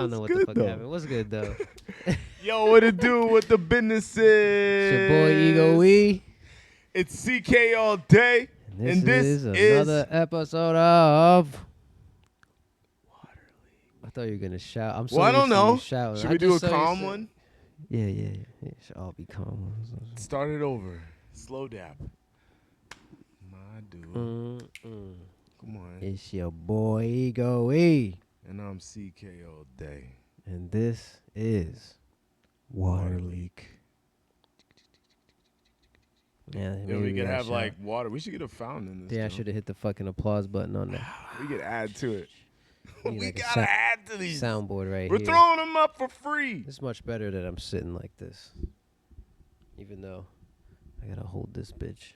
I don't know what the fuck happened. What's good though? Yo, what it do? What the business is? It's your boy Ego E. It's CK all day. And this is another episode of I thought you were gonna shout. I'm so I don't know. Shouting. Should we do a calm one? Yeah. It should all be calm. Start it over. Slow dap. My dude. Come on. It's your boy Ego E. And I'm CK all day. And this is Water Leak. Yeah, we could have like water. We should get a fountain in this. Yeah, I should have hit the fucking applause button on that. We could add to it. We like gotta add to these. Soundboard right We're here. We're throwing them up for free. It's much better that I'm sitting like this. Even though I gotta hold this bitch.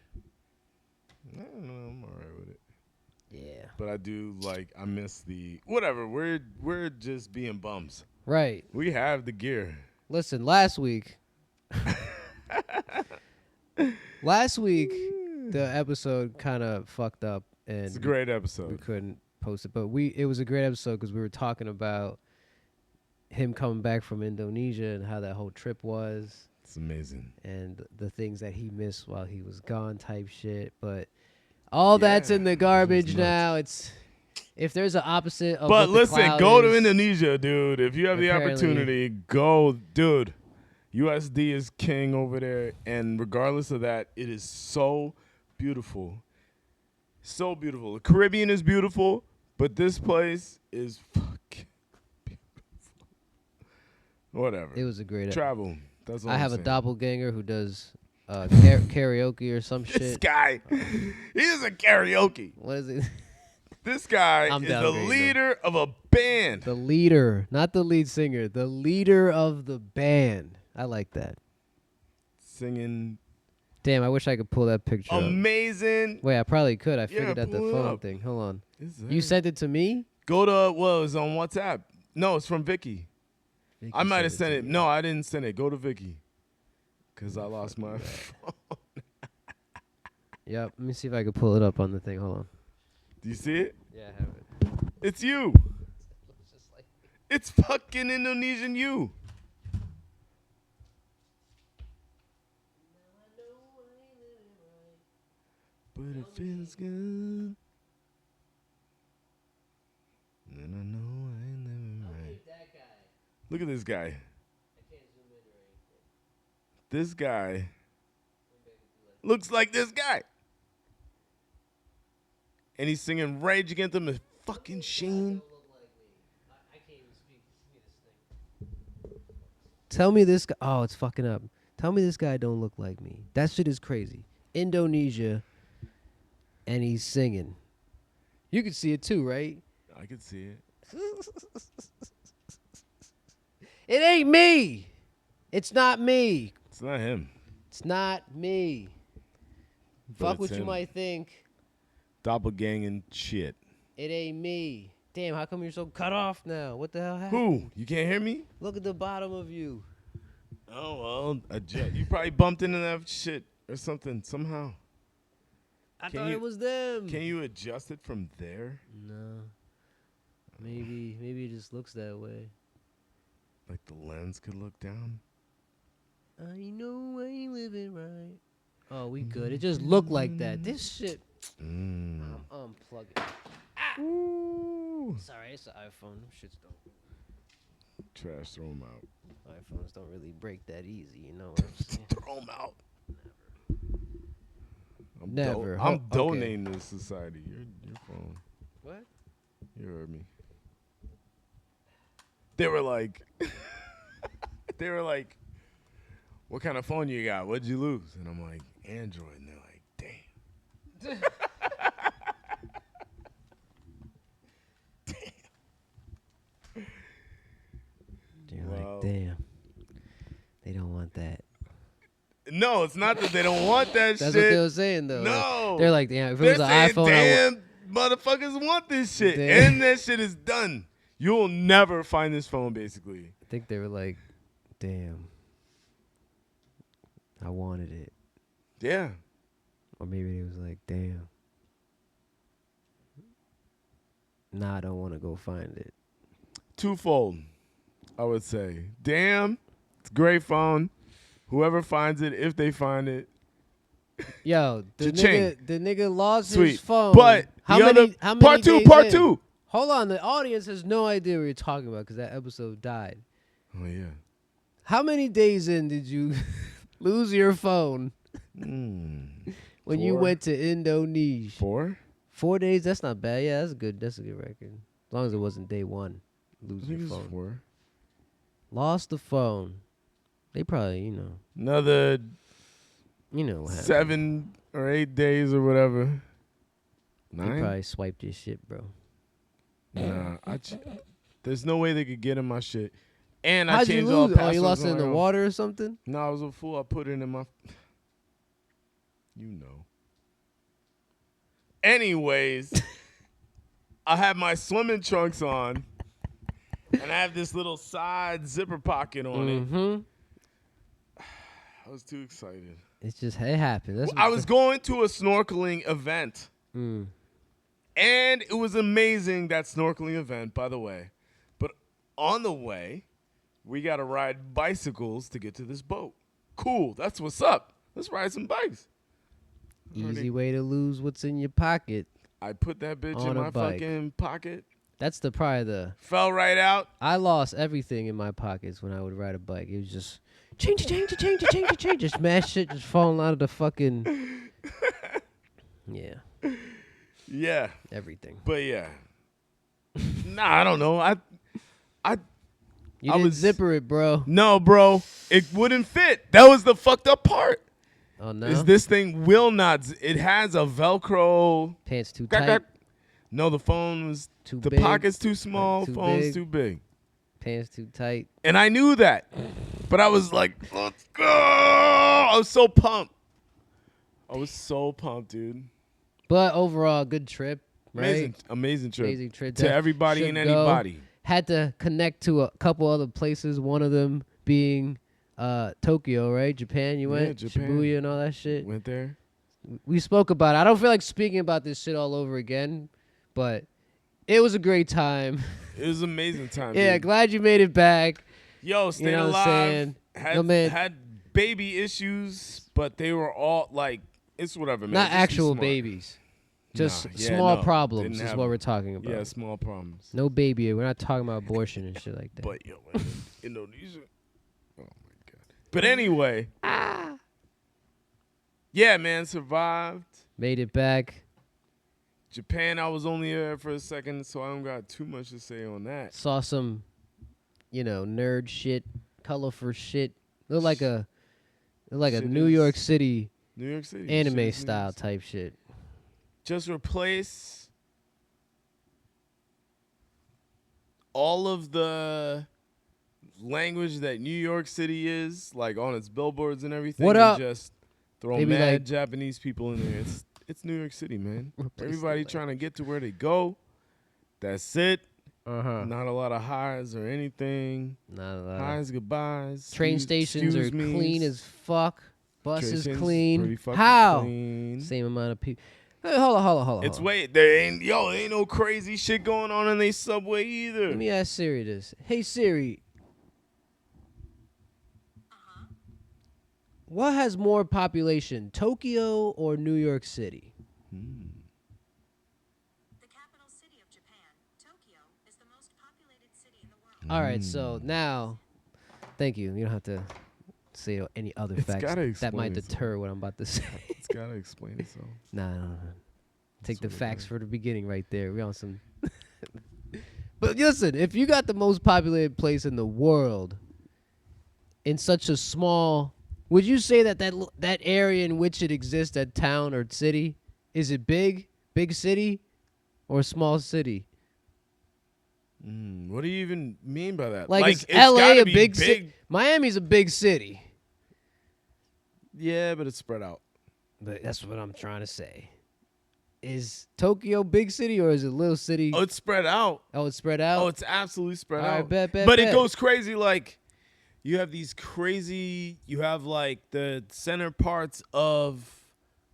I don't know, I'm alright with it. Yeah. But I do I miss the whatever. We're just being bums. Right. We have the gear. Listen, last week the episode kind of fucked up and it's a great episode. We couldn't post it, but it was a great episode because we were talking about him coming back from Indonesia and how that whole trip was. It's amazing. And the things that he missed while he was gone type shit, but all that's in the garbage now. It's if there's an opposite of but what listen, the go is, to Indonesia, dude. If you have the opportunity, go, dude. USD is king over there, and regardless of that, it is so beautiful. So beautiful. The Caribbean is beautiful, but this place is fucking beautiful. Whatever. It was a great travel. That's all I I'm have saying. a doppelganger who does karaoke or some shit. This guy, he is a karaoke. What is it? This guy is the leader of a band. The leader, not the lead singer. The leader of the band. I like that. Singing. Damn, I wish I could pull that picture Amazing. Wait, I probably could. I figured out the phone thing. Hold on. You sent it to me? Go to, it's on WhatsApp. No, it's from Vicky. I might have sent it. No, I didn't send it. Go to Vicky. Because I lost my phone. Yep. Let me see if I can pull it up on the thing. Hold on. Do you see it? Yeah, I have it. It's you. It's fucking Indonesian you. But it feels good. And I know I ain't living right. Look at this guy. This guy looks like this guy. And he's singing Rage Against them with fucking Sheen. Tell me this guy. Oh, it's fucking up. Tell me this guy don't look like me. That shit is crazy. Indonesia, and he's singing. You can see it too, right? I can see it. It ain't me. It's not me. It's not him. It's not me. But fuck what him. You might think. Doppelganging shit. It ain't me. Damn, how come you're so cut off now? What the hell happened? Who? You can't hear me? Look at the bottom of you. Oh, well, you probably bumped into that shit or something somehow. I thought it was them. Can you adjust it from there? No. Maybe it just looks that way. Like the lens could look down? I know I ain't living right. Oh, we good. It just looked like that. This shit. I'm unplugging. Ooh. Sorry, it's an iPhone. Them shits don't. Trash, throw them out. iPhones don't really break that easy, you know what I'm saying? Throw them out. Never. I'm donating to society. Your phone. What? You heard me. They were like, what kind of phone you got? What'd you lose? And I'm like, Android. And they're like, damn. They're like, damn. They don't want that. No, it's not that they don't want that That's shit. what they were saying, though. No. They're like, damn, if it was an iPhone, damn, motherfuckers want this shit. Damn. And that shit is done. You'll never find this phone, basically. I think they were like, damn. I wanted it. Yeah. Or maybe it was like, damn. Nah, I don't want to go find it. Twofold. I would say. Damn, it's a great phone. Whoever finds it, if they find it, Yo, cha-ching. the nigga lost Sweet. his phone. But how the many other how many part two, days part in? two. Hold on, the audience has no idea what you're talking about because that episode died. Oh yeah. How many days in did you lose your phone when you 4? went to Indonesia? 4? 4 days? That's not bad. Yeah, that's a good record. As long as it wasn't day one. I Lose think your it was phone. 4. Lost the phone. They probably, Another what happened. 7 or 8 days or whatever. They 9? probably swiped your shit, bro. Nah, there's no way they could get in my shit. And I How'd you changed all lose it? Oh, passwords you lost it on in the my own. water or something? No, I was a fool. I put it in my. You know. Anyways, I have my swimming trunks on, and I have this little side zipper pocket on it. Mm-hmm. I was too excited. It happened. That's I was going to a snorkeling event. Mm. And it was amazing, that snorkeling event, by the way. But on the way, we got to ride bicycles to get to this boat. Cool. That's what's up. Let's ride some bikes. Easy way to lose what's in your pocket. I put that bitch On in a my bike. fucking pocket. That's probably the. Fell right out. I lost everything in my pockets when I would ride a bike. It was just change, just mash shit, just falling out of the fucking. Yeah. Yeah. Everything. But yeah. Nah, I don't know. You I didn't was- zipper it, bro. No, bro. It wouldn't fit. That was the fucked up part. Oh no. Is this thing will not. It has a Velcro. Pants too tight? No, the phone was. Too The big? pocket's too small. Too Phone's big? too big. Pants too tight? And I knew that. But I was like, let's go. I was so pumped. Dude. But overall, good trip, right? Amazing trip. Amazing trip. To everybody Should and go. anybody. Had to connect to a couple other places. One of them being Tokyo, right? Japan. You went Japan. Shibuya and all that shit. Went there. We spoke about it. I don't feel like speaking about this shit all over again, but it was a great time. It was an amazing time. Yeah, dude. glad you made it back. Yo, stayed know what I'm alive. saying? No, man. Had baby issues, but they were all like, it's whatever, man. Not Just be actual smart. babies. Just Nah, yeah, small no, problems didn't is have what them. we're talking about. Yeah, small problems. No baby. We're not talking about abortion and shit like that. But yo, Indonesia. Oh my god. But anyway. Yeah, man, survived. Made it back. Japan, I was only there for a second, so I don't got too much to say on that. Saw some, nerd shit, colorful shit. Looked like a Shit New is- York City New York City. anime Shit is style nice. type shit. Just replace all of the language that New York City is, like on its billboards and everything. What and up? Just throw Maybe mad like- Japanese people in there. It's New York City, man. Replace the Everybody language. trying to get to where they go. That's it. Uh-huh. Not a lot of highs or anything. Not a lot. Highs, goodbyes. Train stations are excuse me's. clean as fuck. Bus Train is stations clean. pretty fucking How? clean. Same amount of people. Hey, hold on. It's there ain't no crazy shit going on in they subway either. Let me ask Siri this. Hey Siri. What has more population, Tokyo or New York City? The capital city of Japan, Tokyo, is the most populated city in the world. All right, so now, thank you. You don't have to say any other It's facts gotta that might explain itself. deter what I'm about to say. It's gotta explain itself. Nah. Take the what it facts is. for the beginning right there. We on some. But listen, if you got the most populated place in the world in such a small, would you say that area in which it exists, that town or city, is it big city, or small city? What do you even mean by that? Like, is it's LA gotta a be big city? Miami's a big city. Yeah, but it's spread out. But that's what I'm trying to say. Is Tokyo big city or is it little city? Oh, it's spread out. Oh, it's spread out? Oh, it's absolutely spread All right, out. bet. But it goes crazy. Like, you have you have like the center parts of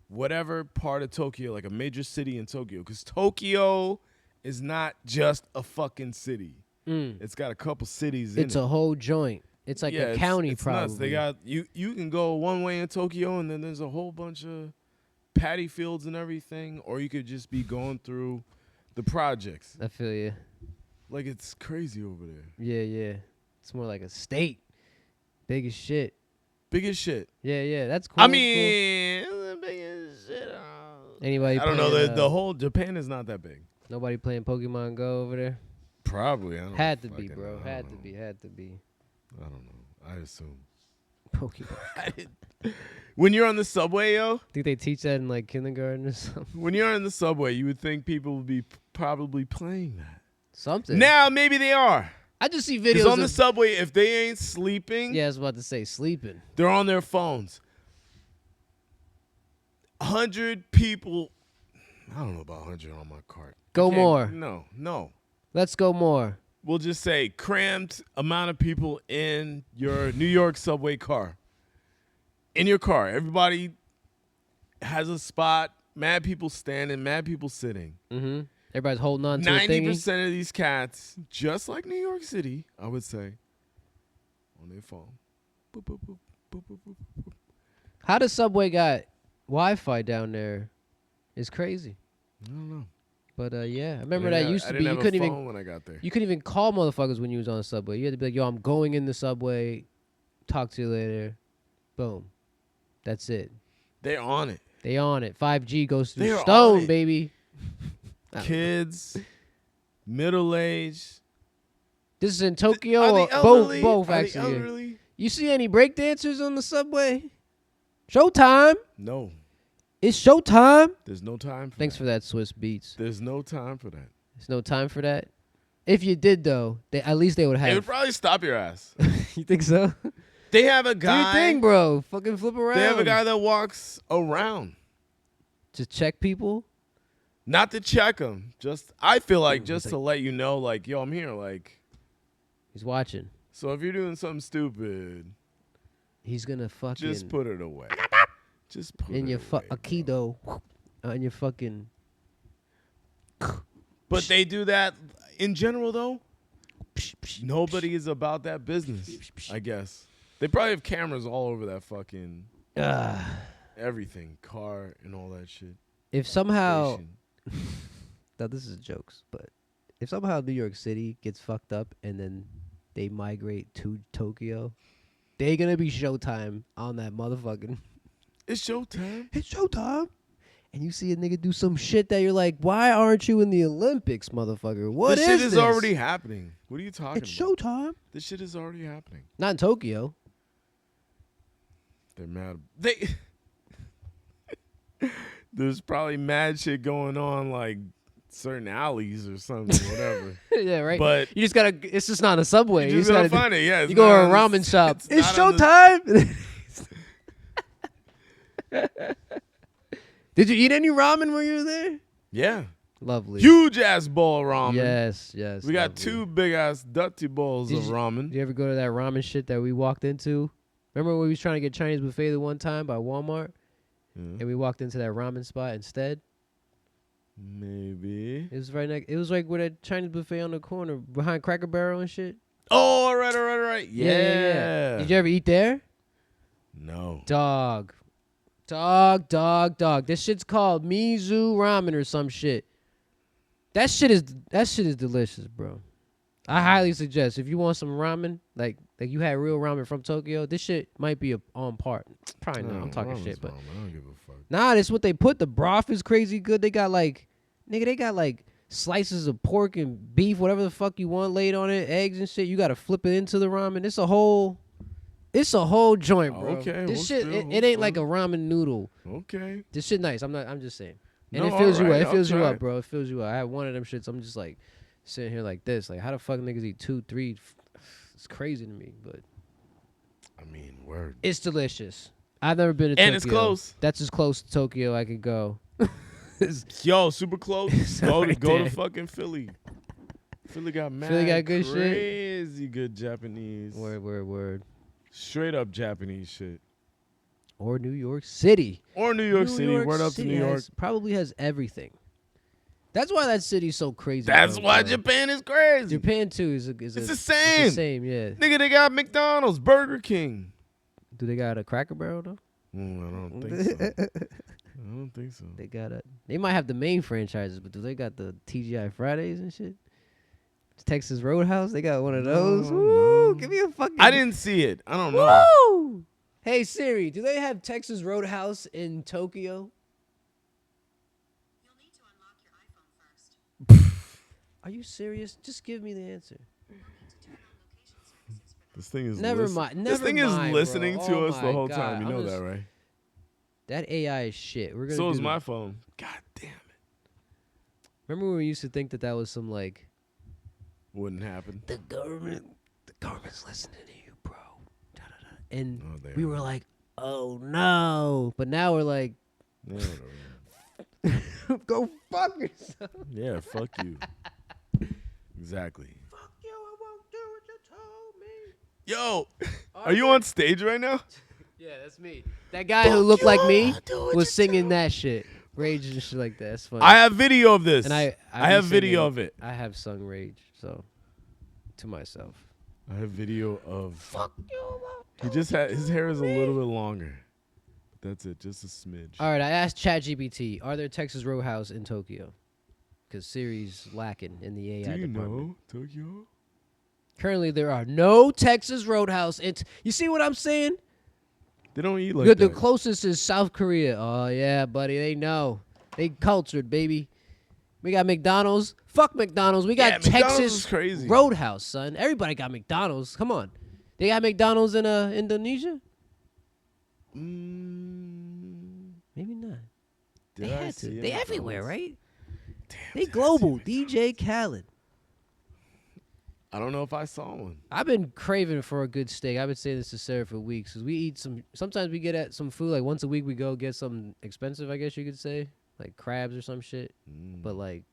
whatever part of Tokyo, like a major city in Tokyo. Because Tokyo is not just a fucking city. It's got a couple cities It's in a it. whole joint. It's like a county, it's probably. nuts. They got you can go one way in Tokyo, and then there's a whole bunch of paddy fields and everything, or you could just be going through the projects. I feel you. Like, it's crazy over there. Yeah. It's more like a state. Big as shit. Big as shit. Yeah. That's cool. I cool. mean, big as shit. Anybody I don't know. playing, The whole Japan is not that big. Nobody playing Pokemon Go over there? Probably. I don't Had to be, fucking bro. know. I Had don't to be. Had to be. know. I don't know. I assume. Pokemon. When you're on the subway, yo, Think they teach that in like kindergarten or something? when you're in the subway, you would think people would be probably playing that. Something. Now, maybe they are. I just see Because videos on the of, subway, if they ain't sleeping, yeah, I was about to say sleeping. they're on their phones. 100 people. I don't know about 100 on my cart. Go Okay, more. No. Let's go more. We'll just say cramped amount of people in your New York subway car. In your car. Everybody has a spot. Mad people standing, mad people sitting. Mm-hmm. Everybody's holding on to a thingy. 90% of these cats, just like New York City, I would say, on their phone. Boop, boop, boop, boop, boop, boop, boop. How the subway got Wi-Fi down there? It's crazy. I don't know. But yeah, I remember that used to be. I You didn't couldn't have a even. phone when I got there. You couldn't even call motherfuckers when you was on the subway. You had to be like, "Yo, I'm going in the subway. Talk to you later." Boom. That's it. They're on it. They on it. 5G goes through They're on stone, it. baby. Kids, middle aged. This is in Tokyo Are or the elderly? both Are the actually. elderly? You see any breakdancers on the subway? Showtime. No. It's showtime. There's no time for Thanks that. for that, Swiss Beats. There's no time for that. There's no time for that. If you did though, at least they would They would have. probably stop your ass. You think so? They have a Do your guy. thing, bro. Fucking flip around. They have a guy that walks around. Just check people. Not to check them. Just I feel like Ooh, just it's to let you know, like, yo, I'm here. Like, He's watching. so if you're doing something stupid, He's gonna fucking just put it away. Just put in it your away. Aikido, in your fucking. But they do that in general, though. Nobody is about that business, I guess. They probably have cameras all over that fucking everything, car and all that shit. If somehow, Station. now this is jokes, but if somehow New York City gets fucked up and then they migrate to Tokyo, they gonna be Showtime on that motherfucking. It's showtime. It's Showtime. And you see a nigga do some shit that you're like, why aren't you in the Olympics, motherfucker? What This is shit is this? already happening. What are you talking It's about? Showtime. This shit is already happening. Not in Tokyo. They're mad. There's probably mad shit going on, like certain alleys or something, whatever. Yeah, right. But you just gotta. It's just not a subway. you just gotta gotta find it. Yeah, it's you go to a not on the- ramen shop. It's not on the- Showtime. Did you eat any ramen when you were there? Yeah, Lovely. huge ass bowl of ramen. Yes. We got lovely. 2 big ass dirty bowls Did of ramen. Did you ever go to that ramen shit that we walked into? Remember when we was trying to get Chinese buffet the one time by Walmart, Yeah, and we walked into that ramen spot instead? maybe. It was right next. It was like with a Chinese buffet on the corner behind Cracker Barrel and shit. Oh, all right. Yeah. Did you ever eat there? No. Dog. This shit's called Mizu Ramen or some shit. That shit is delicious, bro. I highly suggest if you want some ramen, like you had real ramen from Tokyo, this shit might be on par. Probably not. I'm talking Ramen's shit, but ramen. I don't give a fuck. nah, this what they put. The broth is crazy good. They got like, nigga, they got like slices of pork and beef, whatever the fuck you want laid on it, eggs and shit. You gotta flip it into the ramen. It's a whole joint, bro. Okay, This hold shit, still, it hold ain't like a still. ramen noodle. Okay. This shit nice. I'm just saying. And No, it fills you up. alright, It I'll fills you try up, it. bro. It fills you up. I had one of them shits. I'm just like sitting here like this. Like, how the fuck niggas eat 2, 3? It's crazy to me, but I mean, word. it's delicious. I've never been to Tokyo. And it's close. That's as close to Tokyo I could go. Yo, super close. Go right to there. fucking Philly. Philly got mad Philly got good shit? crazy good Japanese. Word. Straight up Japanese shit. Or New York City. Or New York City. Word up to City New York. probably has everything. That's why that city's so crazy. That's bro, why bro. Japan is crazy. Japan too is It's the It's same. the same, yeah. Nigga, they got McDonald's, Burger King. Do they got a Cracker Barrel though? I don't think so. I don't think so. They got a. They might have the main franchises, but do they got the TGI Fridays and shit? Texas Roadhouse, they got one of those. No, Woo! no. Give me a fucking. I didn't see it. I don't know. Woo! Hey Siri, do they have Texas Roadhouse in Tokyo? You'll need to unlock your iPhone first. Are you serious? Just give me the answer. You'll need to turn on location services for This thing is Never listen- mind. This never thing is mind, listening bro. to Oh us the my whole God. time. You I'm know just- that, right? That AI is shit. We're gonna. So do is the- my phone. God damn it. Remember when we used to think that was some like Wouldn't happen. the government's listening to you, bro. Da, da, da. And Oh, they we are. were like, oh no. But now we're like, Yeah, whatever. go fuck yourself. Yeah, fuck you. Exactly. Fuck you, I won't do what you told me. Yo, are you on stage right now? Yeah, that's me. That guy who looked like me was singing that shit. Rage and shit like that. That's funny. I have video of this. and I have be video singing- of it. I have sung Rage, so to myself. I have video of. Fuck you. I won't He just had his hair is a little bit longer. That's it, just a smidge. All right, I asked ChatGPT, are there Texas Roadhouse in Tokyo? Because Siri's lacking in the AI Do you department. know Tokyo? Currently, there are no Texas Roadhouse. You see what I'm saying? They don't eat like the that. closest is South Korea. Oh, yeah, buddy. They know. They cultured, baby. We got McDonald's. Fuck McDonald's. We got Yeah, McDonald's Texas is crazy. Roadhouse, son. Everybody got McDonald's. Come on. They got McDonald's in Indonesia? Maybe not. Did They I had see to. a They everywhere, McDonald's? right? Damn, They did I see global. a DJ Khaled. I don't know if I saw one. I've been craving for a good steak. I've been saying this to Sarah for weeks. Cause we eat sometimes we get at some food, like once a week we go get something expensive, I guess you could say. Like crabs or some shit. But like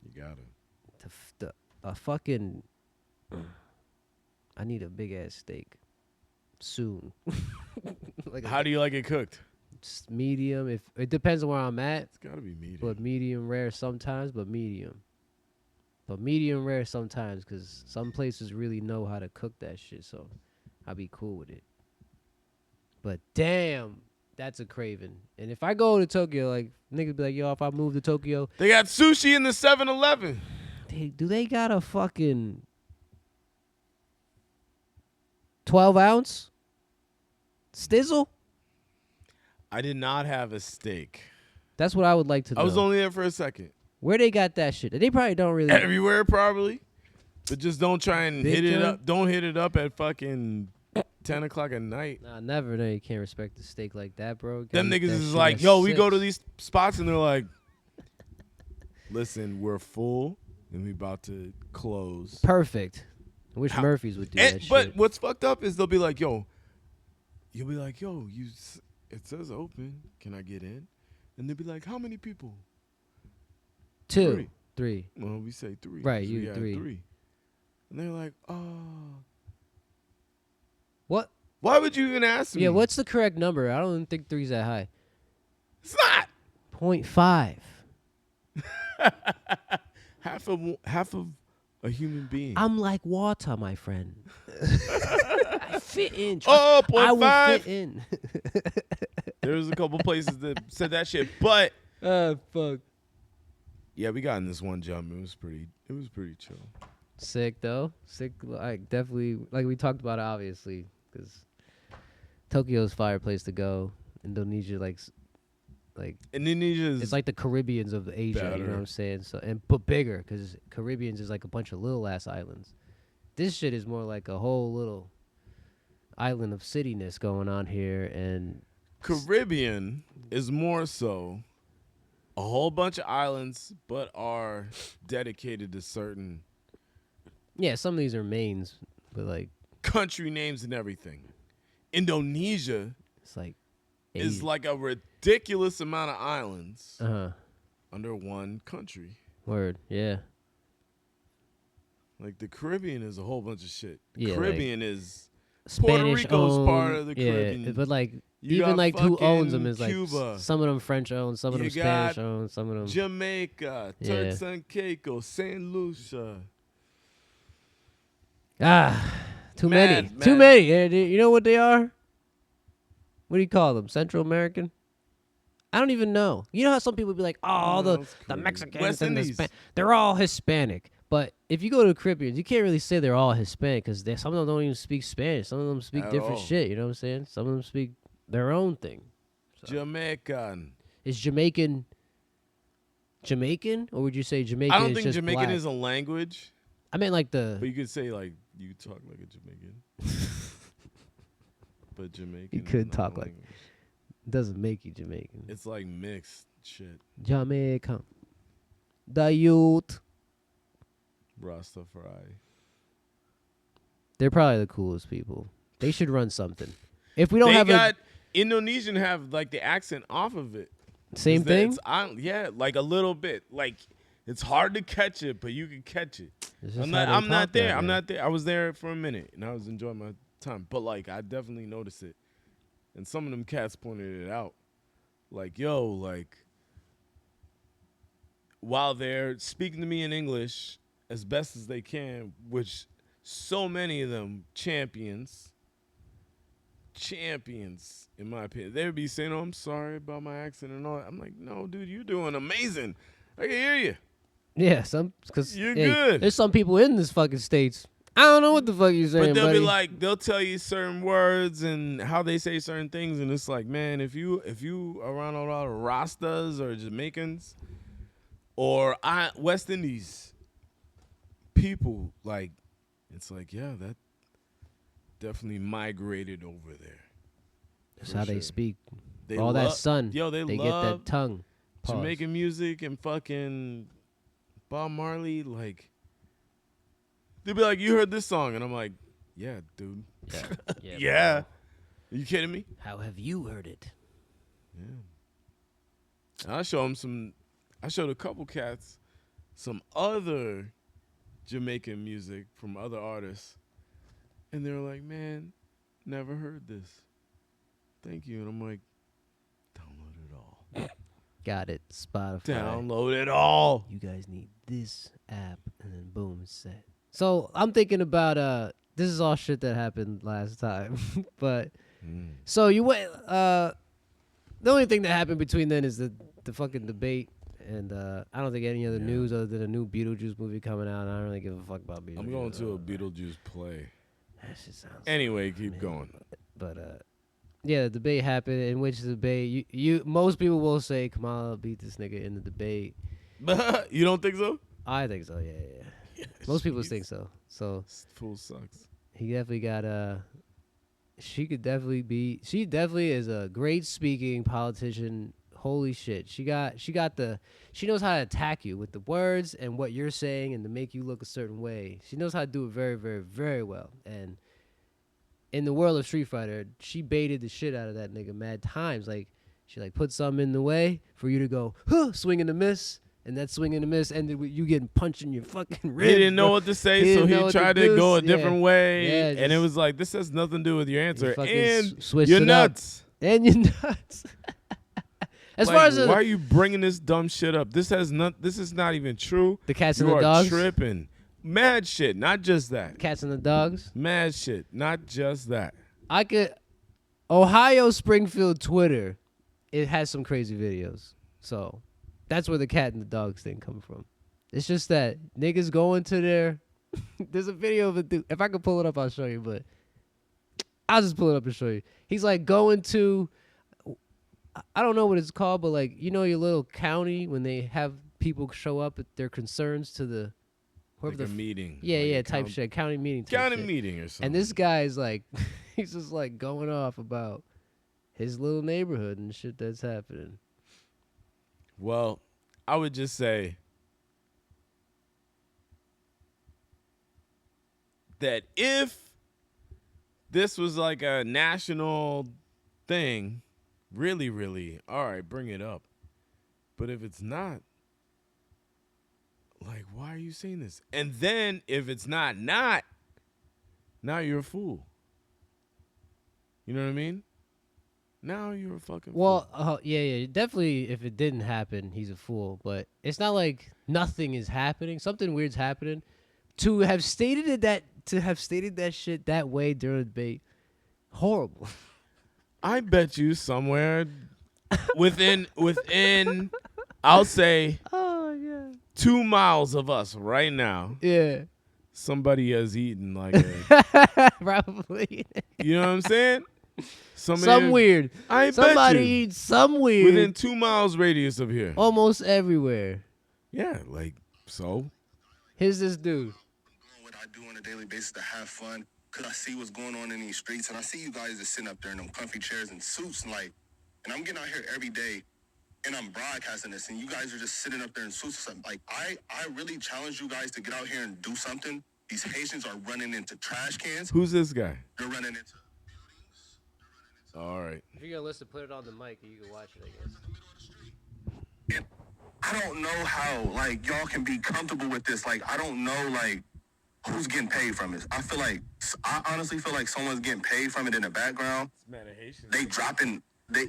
You got it. a fucking I need a big ass steak. Soon. Like How do you like it cooked? just medium. If it depends on where I'm at. It's got to be medium. But medium rare sometimes, but medium. But medium rare sometimes, because some places really know how to cook that shit, so I'll be cool with it. But damn, that's a craving. And if I go to Tokyo, like, niggas be like, yo, if I move to Tokyo, They got sushi in the 7-Eleven. do they got a fucking 12-ounce stizzle? I did not have a steak. That's what I would like to know. I was only there for a second. Where they got that shit? They probably don't really. Everywhere probably. But just don't try and Big hit it joint? up. Don't hit it up at fucking 10 o'clock at night. Nah, never. No, you can't respect the steak like that, bro. Them Gotta eat niggas that is shit like, at yo, we go to 6. these spots and they're like, listen, we're full and we about to close. Perfect. I wish How- Murphy's would do And- that but shit. what's fucked up is they'll be like, yo, you'll be like, yo, it says open. Can I get in? And they'll be like, how many people? 2, 3. 3. Well, we say 3. Right, 'cause you we had 3. And they're like, oh. What? Why would you even ask me? Yeah, what's the correct number? I don't even think 3's that high. It's not. 0.5. half of a human being. I'm like water, my friend. I fit in. Oh, I will 0.5. fit in. There's a couple places that said that shit, but Fuck. yeah, we got in this one jump. It was pretty chill. Sick though. Sick. Like definitely. Like we talked about it, obviously, because Tokyo's fire place to go. Indonesia, like Indonesia is it's like the Caribbeans of Asia. You know better. what I'm saying? So but bigger, because Caribbeans is like a bunch of little ass islands. This shit is more like a whole little island of cityness going on here, and Caribbean is more so a whole bunch of islands, but are dedicated to certain yeah, some of these are mains, but like country names and everything. Indonesia it's like is like a ridiculous amount of islands under one country. word, yeah. Like the Caribbean is a whole bunch of shit. Yeah, Caribbean is Spanish Rico's owned, part of the yeah, Caribbean. but like You Even got like who owns them fucking is like Cuba. some of them French owned, some of You them Spanish got owned, some of them. Jamaica, Yeah. Turks and Caicos, St. Lucia. Too Mad, many. Too mad. many. You know what they are? What do you call them? Central American? I don't even know. You know how some people be like, oh, all No, the it's the crazy. Mexicans West and the Indies. they're all Hispanic. But if you go to the Caribbean, you can't really say they're all Hispanic because some of them don't even speak Spanish. Some of them speak At different all. shit. You know what I'm saying? Some of them speak their own thing. Jamaican. Is Jamaican, or would you say Jamaican I don't is think just Jamaican black? is a language, I meant like but the. you could say like you talk like a Jamaican. But Jamaican. You is could not a talk like- language. Doesn't make you Jamaican. It's like mixed shit. Jamaican. The youth. Rastafari. They're probably the coolest people. They should run something. If we don't They have got Indonesian have like the accent off of it. a same thing, Yeah, like a little bit. Like it's hard to catch it, but you can catch it. it's just I'm how not. they I'm not talk there. down I'm not there. I was there for a minute and I was enjoying my time. But like I definitely noticed it, and some of them cats pointed it out. Like yo, like while they're speaking to me in English as best as they can, which so many of them champions in my opinion, they would be saying, "Oh, I'm sorry about my accent and all that." I'm like, "No, dude, you're doing amazing. I can hear you." Yeah, because You're good. There's some people in this fucking states. I don't know what the fuck you saying, But they'll buddy. be like, they'll tell you certain words and how they say certain things, and it's like, man, if you around a lot of Rastas or Jamaicans or West Indies people, like, it's like, yeah, that definitely migrated over there. That's for how they sure. speak. They All that love- sun. Yo, they get love that tongue. Pause. Jamaican music and fucking Bob Marley, like they'll be like, "You heard this song?" And I'm like, "Yeah, dude. Yeah. Yeah. bro. Are you kidding me?" How have you heard it? Yeah. And I showed a couple cats some other Jamaican music from other artists, and they were like, "Man, never heard this. Thank you." And I'm like, "Download it all. Got it. Spotify. Download it all." You guys need this app, and then boom, it's set. So I'm thinking about this is all shit that happened last time, but so you went. The only thing that happened between then is the fucking debate, and I don't think any other news other than a new Beetlejuice movie coming out. And I don't really give a fuck about Beetlejuice. I'm going to a Beetlejuice play. That shit sounds. Anyway, keep going. But yeah, the debate happened. In which debate, most people will say Kamala beat this nigga in the debate. You don't think so? I think so. Yeah. Most people think so. So This fool sucks. he definitely got she definitely is a great speaking politician. Holy shit. She knows how to attack you with the words and what you're saying and to make you look a certain way. She knows how to do it very, very, very well. And in the world of Street Fighter, she baited the shit out of that nigga mad times. Like she put something in the way for you to go, swing and a miss. And that swing and a miss ended with you getting punched in your fucking ribs. He didn't know bro. what to say, He so didn't know he what tried to to go a do. different Yeah. way. Yeah, And it just- was like, this has nothing to do with your answer. fucking And switched you're it up. nuts. And you're nuts. As Like, far as why are you bringing this dumb shit up? This is not even true. the cats You and the are dogs, tripping. Mad shit, not just that. cats and the dogs. Mad shit, not just that. Ohio Springfield Twitter, it has some crazy videos. So that's where the cat and the dogs thing come from. It's just that niggas going to their. There's a video of a dude. If I could pull it up, I'll show you. But I'll just pull it up and show you. He's like going to. I don't know what it's called, but like your little county when they have people show up at their concerns to the. Like a meeting. Yeah, like a type shit. County meeting. Type County shit. meeting or something. And this guy's like, he's just like going off about his little neighborhood and shit that's happening. Well, I would just say that if this was like a national thing, really, really, all right, bring it up. But if it's not, like, why are you saying this? And then if it's not, now you're a fool. You know what I mean? Now you're a fucking Well, fool. yeah, definitely. If it didn't happen, he's a fool. But it's not like nothing is happening. Something weird's happening. To have stated that shit that way during the debate, horrible. I bet you somewhere within I'll say Oh yeah. 2 miles of us right now, Yeah. somebody has eaten like a, Probably. you know what I'm saying? Some weird. I Somebody bet you eats some weird within 2 miles radius of here. almost everywhere. Yeah, like so. Here's this dude. What I do on a daily basis to have fun, cause I see what's going on in these streets, and I see you guys just sitting up there in them comfy chairs and suits, and and I'm getting out here every day, and I'm broadcasting this, and you guys are just sitting up there in suits or something. Like, I really challenge you guys to get out here and do something. These Haitians are running into trash cans. Who's this guy? They're running into All right. If you're gonna listen, put it on the mic and you can watch it, I guess. and I don't know how, like, y'all can be comfortable with this. Like, I don't know, like, who's getting paid from it. I honestly feel like someone's getting paid from it in the background. They dropping,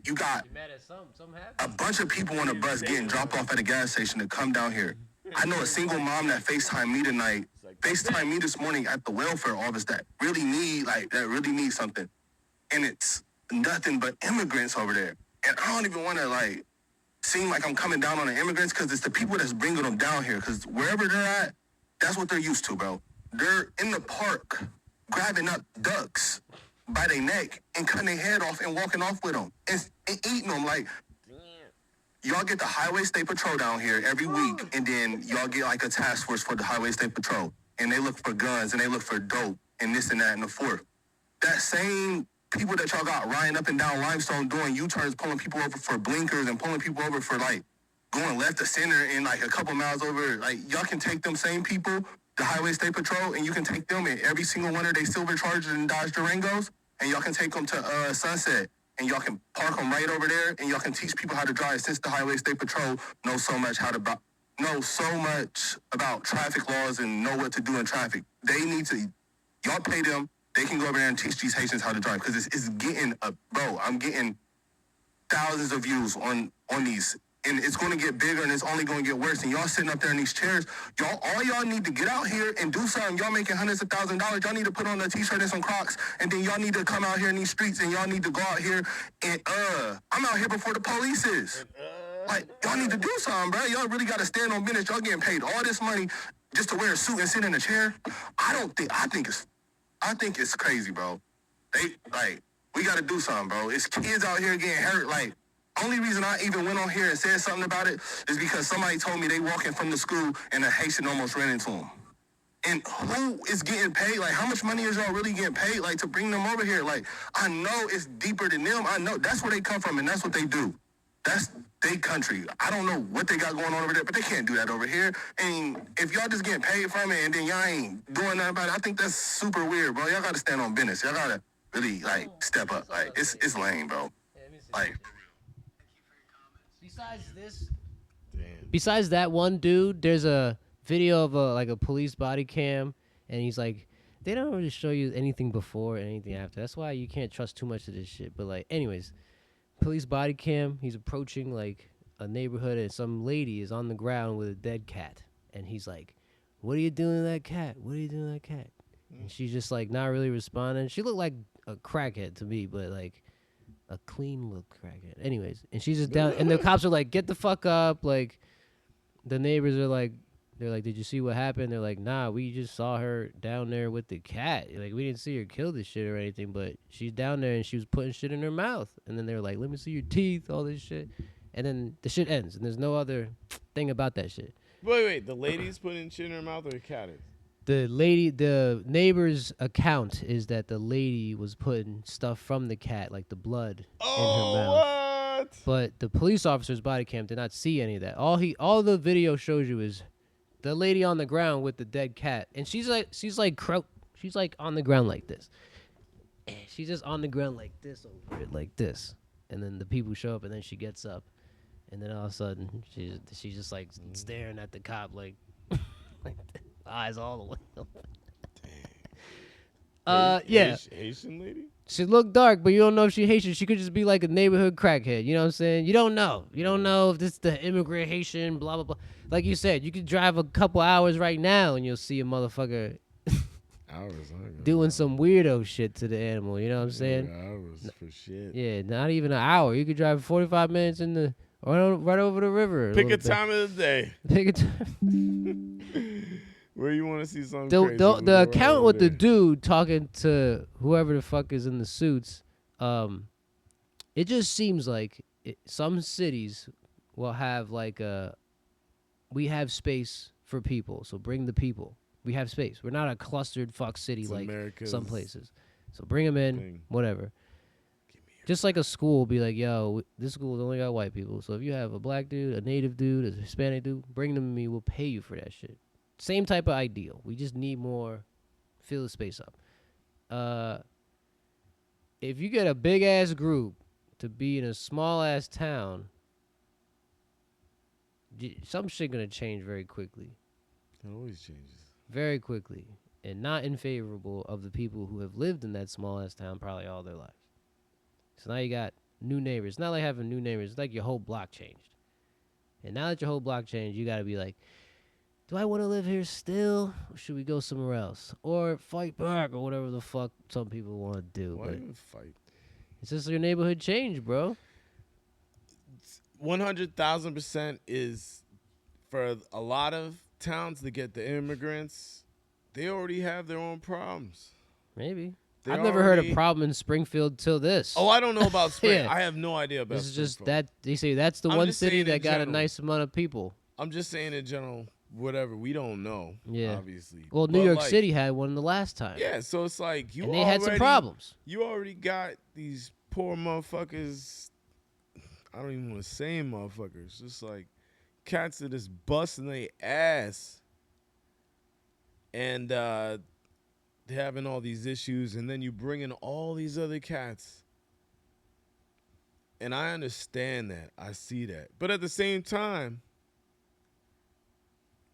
you got You mad at some have? a bunch of people on a bus getting dropped off at a gas station to come down here. I know a single mom that FaceTimed me tonight, FaceTimed me this morning at the welfare office that really need something. And it's nothing but immigrants over there. And I don't even want to, like, seem like I'm coming down on the immigrants, because it's the people that's bringing them down here. Because wherever they're at, that's what they're used to, bro. They're in the park grabbing up ducks by their neck and cutting their head off and walking off with them and eating them. Like, y'all get the Highway State Patrol down here every week, and then y'all get like a task force for the Highway State Patrol, and they look for guns and they look for dope and this and that and the fourth. That same people that y'all got riding up and down Limestone doing U-turns, pulling people over for blinkers and pulling people over for, like, going left to center and, like, a couple miles over. Like, y'all can take them same people, the Highway State Patrol, and you can take them in every single one of their silver Chargers and Dodge Durangos, and y'all can take them to Sunset, and y'all can park them right over there, and y'all can teach people how to drive, since the Highway State Patrol know so much about traffic laws and know what to do in traffic. They need to, y'all pay them. They can go over there and teach these Haitians how to drive, because it's getting bro. I'm getting thousands of views on these, and it's going to get bigger, and it's only going to get worse. And y'all sitting up there in these chairs, all y'all need to get out here and do something. Y'all making hundreds of thousands of dollars. Y'all need to put on a t-shirt and some Crocs, and then y'all need to come out here in these streets, and y'all need to go out here and I'm out here before the police is. Like, y'all need to do something, bro. Y'all really got to stand on business. Y'all getting paid all this money just to wear a suit and sit in a chair. I think it's crazy, bro. We got to do something, bro. It's kids out here getting hurt. Like, only reason I even went on here and said something about it is because somebody told me they walking from the school and a Haitian almost ran into them. And who is getting paid? Like, how much money is y'all really getting paid, like, to bring them over here? Like, I know it's deeper than them. I know that's where they come from, and that's what they do. That's their country. I don't know what they got going on over there, but they can't do that over here. And if y'all just getting paid from it and then y'all ain't doing nothing about it, I think that's super weird, bro. Y'all got to stand on business. Y'all got to really, like, step up. Like, it's lame, bro. Like, Besides that one dude, there's a video of a police body cam, and he's like, they don't really show you anything before and anything after. That's why you can't trust too much of this shit. But, like, anyways, police body cam, he's approaching, like, a neighborhood, and some lady is on the ground with a dead cat, and he's like, what are you doing to that cat? What are you doing to that cat? And she's just, like, not really responding. She looked like a crackhead to me, but, like, a clean look crackhead. Anyways, and she's just down, and the cops are like, get the fuck up. Like, the neighbors are like, they're like, did you see what happened? They're like, nah, we just saw her down there with the cat. Like, we didn't see her kill this shit or anything, but she's down there and she was putting shit in her mouth. And then they're like, let me see your teeth, all this shit. And then the shit ends, and there's no other thing about that shit. Wait, the lady's putting shit in her mouth, or the cat is? The neighbor's account is that the lady was putting stuff from the cat, like the blood, in her mouth. What? But the police officer's body cam did not see any of that. All the video shows you is the lady on the ground with the dead cat, and she's like on the ground like this. And she's just on the ground like this over it, like this. And then the people show up, and then she gets up, and then all of a sudden she's just like staring at the cop like, like eyes all the way open. Dang. Yeah. Haitian lady? She look dark, but you don't know if she Haitian. She could just be like a neighborhood crackhead. You know what I'm saying? You don't know. You don't know if this is the immigrant Haitian, blah, blah, blah. Like you said, you could drive a couple hours right now and you'll see a motherfucker doing some weirdo shit to the animal. You know what I'm saying? Hours for shit. Yeah, not even an hour. You could drive 45 minutes in the right over the river. Pick a time of the day. Pick a time. Where you want to see something crazy. The account with the dude talking to whoever the fuck is in the suits, it just seems like some cities will have like we have space for people, so bring the people. We have space. We're not a clustered fuck city like America's some places. So bring them in, thing. whatever. Just like a school, be like, yo, this school's only got white people. So if you have a black dude, a native dude, a Hispanic dude, bring them to me. We'll pay you for that shit. Same type of ideal. We just need more, fill the space up. If you get a big ass group to be in a small ass town, some shit gonna change very quickly. It always changes. Very quickly. And not in favorable of the people who have lived in that small ass town probably all their lives. So now you got new neighbors. It's not like having new neighbors. It's like your whole block changed. And now that your whole block changed, you gotta be like, do I want to live here still, or should we go somewhere else, or fight back, or whatever the fuck some people want to do? Why But even fight? it's just your neighborhood change, bro. 100,000% is for a lot of towns to get the immigrants. They already have their own problems. Maybe. They I've never heard a already- problem in Springfield till this. Oh, I don't know about Spring. Yeah. I have no idea about This is just Springfield. that they say that's the I'm one just city saying that in got a general. nice amount of people. I'm just saying in general, whatever. We don't know. Yeah. Obviously. Well, New But, York like, City had one the last time. Yeah, so it's like you and they had some already- problems. You already got these poor motherfuckers. I don't even want to say motherfuckers. Just like cats that is busting their ass. And they're having all these issues. And then you bring in all these other cats. And I understand that. I see that. But at the same time,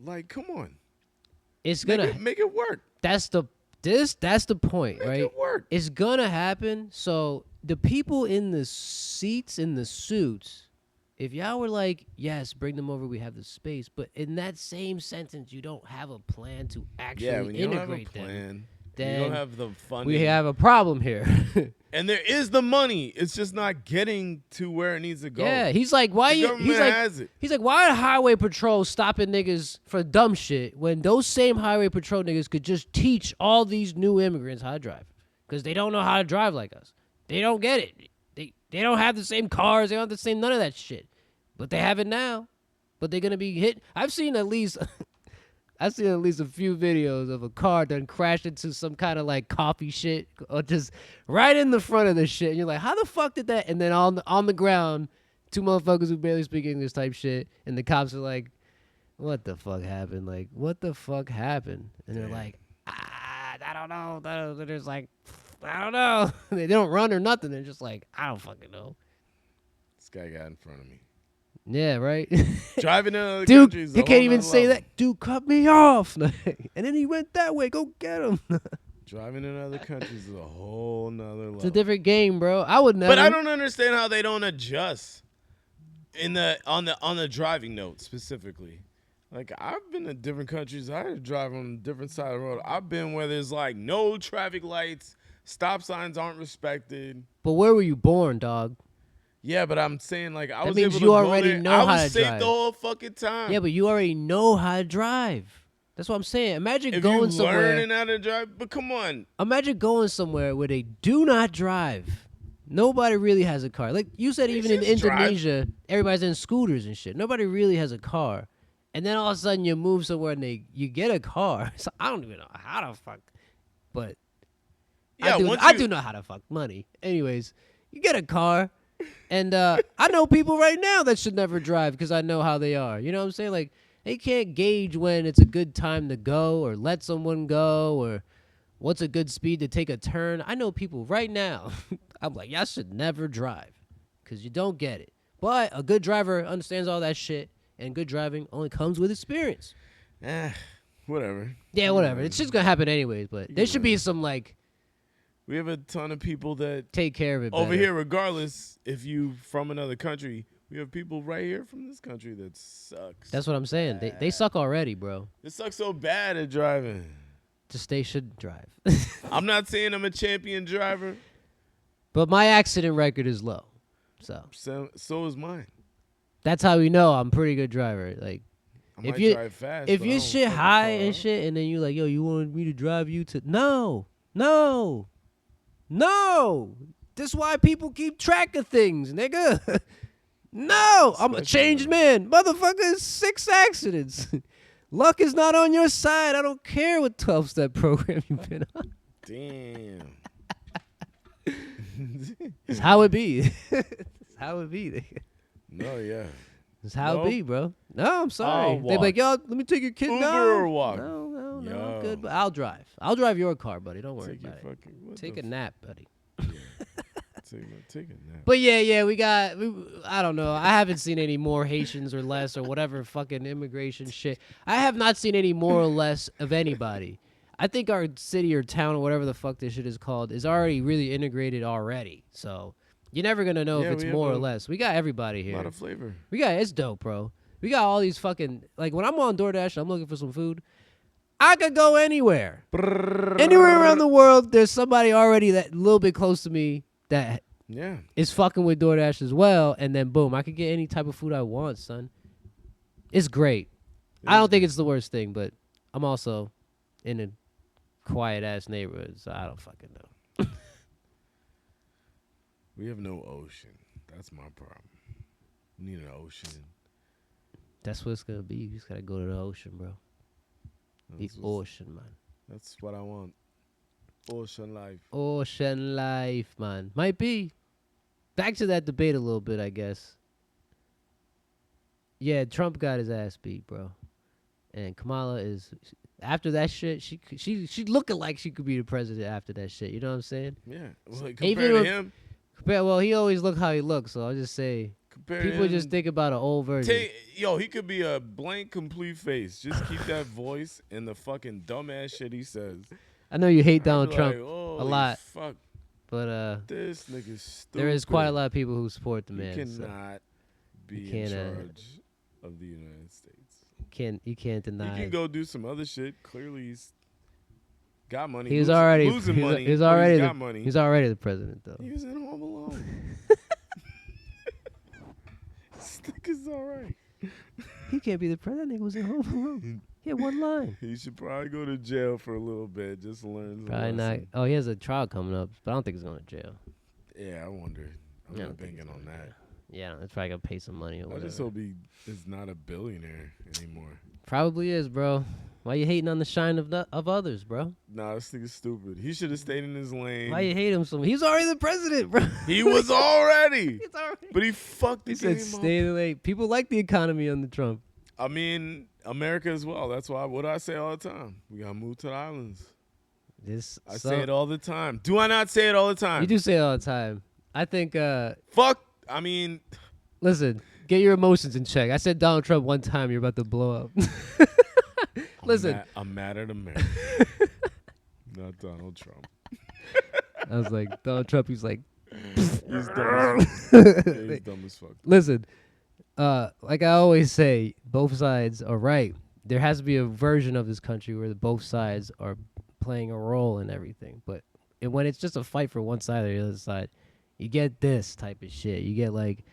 like, come on. It's Make gonna. it, make it work. That's the point, Make right? it work. It's gonna happen. So the people in the seats, in the suits, if y'all were like, yes, bring them over, we have the space, but in that same sentence, you don't have a plan to actually Yeah, when you don't have a integrate them, plan, then you don't have the funding. we have a problem here. And there is the money. It's just not getting to where it needs to go. Yeah, he's like, why The you? government has it. He's like, why are highway patrol stopping niggas for dumb shit when those same highway patrol niggas could just teach all these new immigrants how to drive? Because they don't know how to drive like us. They don't get it. They don't have the same cars. They don't have the same none of that shit. But they have it now. But they're gonna be hit. I've seen at least a few videos of a car done crashed into some kind of like coffee shit or just right in the front of the shit. And you're like, how the fuck did that? And then on the ground, two motherfuckers who barely speak English type shit. And the cops are like, what the fuck happened? Like, what the fuck happened? And they're like, I don't know. They're just like, I don't know. They don't run or nothing. They're just like, I don't fucking know. This guy got in front of me. Yeah, right? Driving in other Dude, countries. he can't even say that. Dude, cut me off. And then he went that way. Go get him. Driving in other countries is a whole nother level. It's a different game, bro. I would never. But I don't understand how they don't adjust on the driving note specifically. Like, I've been to different countries. I had to drive on a different side of the road. I've been where there's like no traffic lights, stop signs aren't respected. But where were you born, dog? Yeah, but I'm saying like I That was means able you to already go there. know I how was to safe drive. the whole fucking time. Yeah, but you already know how to drive. That's what I'm saying. Imagine if going you somewhere. learning how to drive, but come on. Imagine going somewhere where they do not drive. Nobody really has a car. Like you said, even in just drive. Indonesia, everybody's in scooters and shit. Nobody really has a car. And then all of a sudden you move somewhere and you get a car. So I don't even know how to fuck. But Yeah, I do know how to fuck money. Anyways, you get a car. And I know people right now that should never drive because I know how they are. You know what I'm saying? Like, they can't gauge when it's a good time to go or let someone go or what's a good speed to take a turn. I know people right now. I'm like, y'all should never drive because you don't get it. But a good driver understands all that shit, and good driving only comes with experience. Whatever. Yeah, whatever. It's just going to happen anyways, but there should be some, like, We have a ton of people that take care of it over better. here, regardless if you from another country. We have people right here from this country that sucks. That's what I'm saying. They suck already, bro. It sucks so bad at driving. Just they should drive. I'm not saying I'm a champion driver. But my accident record is low. So is mine. That's how we know I'm a pretty good driver. Like I if might you drive fast, if but I your don't shit fuck the high car and up. shit, and then you like, yo, you want me to drive you to no. This why people keep track of things, nigga. No, I'm a Especially changed now. man. Motherfucker, 6 accidents. Luck is not on your side. I don't care what 12-step program you've been on. Damn. It's how it be. It's how it be. Nigga. No, yeah. It's how Nope. it be, bro. No, I'm sorry. I'll They be like, yo, let me take your kid Uber now. or walk? No, Yo. I'm good. But I'll drive. I'll drive your car, buddy. Don't worry Take your about it. fucking. What Take the a nap, buddy. Take a nap. But yeah, I don't know. I haven't seen any more Haitians or less or whatever fucking immigration shit. I have not seen any more or less of anybody. I think our city or town or whatever the fuck this shit is called is already really integrated already. So you're never going to know Yeah, if it's we have more or a less. We got everybody A here. lot of flavor. It's dope, bro. We got all these fucking, like when I'm on DoorDash and I'm looking for some food, I could go anywhere. Anywhere around the world, there's somebody already that a little bit close to me that Yeah. is fucking with DoorDash as well, and then boom, I could get any type of food I want, son. It's great. I don't think it's the worst thing, but I'm also in a quiet ass neighborhood, so I don't fucking know. We have no ocean. That's my problem. We need an ocean. That's what it's gonna be. You just gotta go to the ocean, bro. The That's what's- ocean, man. That's what I want. Ocean life. Ocean life, man. Might be. Back to that debate a little bit, I guess. Yeah, Trump got his ass beat, bro. And Kamala is after that shit. She looking like she could be the president after that shit. You know what I'm saying? Yeah. Well, compared Even to with- him, Well, he always look how he looks. So I'll just say compared people to him, just think about an old version. he could be a blank, complete face. Just keep that voice and the fucking dumbass shit he says. I know you hate I'd Donald be Trump, like, a "Holy lot, Fuck, but this nigga's stupid. there is quite a lot of people who support the You man. So cannot be You in can't, charge of the United States. you can't deny. He can go do some other shit. Clearly, he's got money. He's losing, already losing money. He's but already he's the, got money. He's already the president, though. He was in Home Alone. This nigga's all right. He can't be the president. He was at home alone. He had one line. He should probably go to jail for a little bit, just to learn. some Probably not. lesson. Oh, he has a trial coming up, but I don't think he's going to jail. Yeah, I wonder. I'm Yeah, I not don't think thinking he's on going to that. jail. Yeah, it's probably gonna pay some money or I whatever. just hope he is not a billionaire anymore. Probably is, bro. Why you hating on the shine of others, bro? Nah, this nigga's stupid. He should have stayed in his lane. Why you hate him so much? He's already the president, bro. He was already. He's already. But he fucked the He said game stay late. People like the economy under Trump. up. I mean, America as well. That's why. What do I say all the time? We gotta move to the islands. I say it all the time. Do I not say it all the time? You do say it all the time. I think. Fuck. I mean, Listen, get your emotions in check. I said Donald Trump one time. You're about to blow up. Listen, I'm mad at America. Not Donald Trump. I was like Donald Trump. He's like, He's dumb as fuck. Yeah, he's dumb as fuck. listen. Like I always say, both sides are right. There has to be a version of this country where both sides are playing a role in everything. But when it's just a fight for one side or the other side, you get this type of shit. You get like,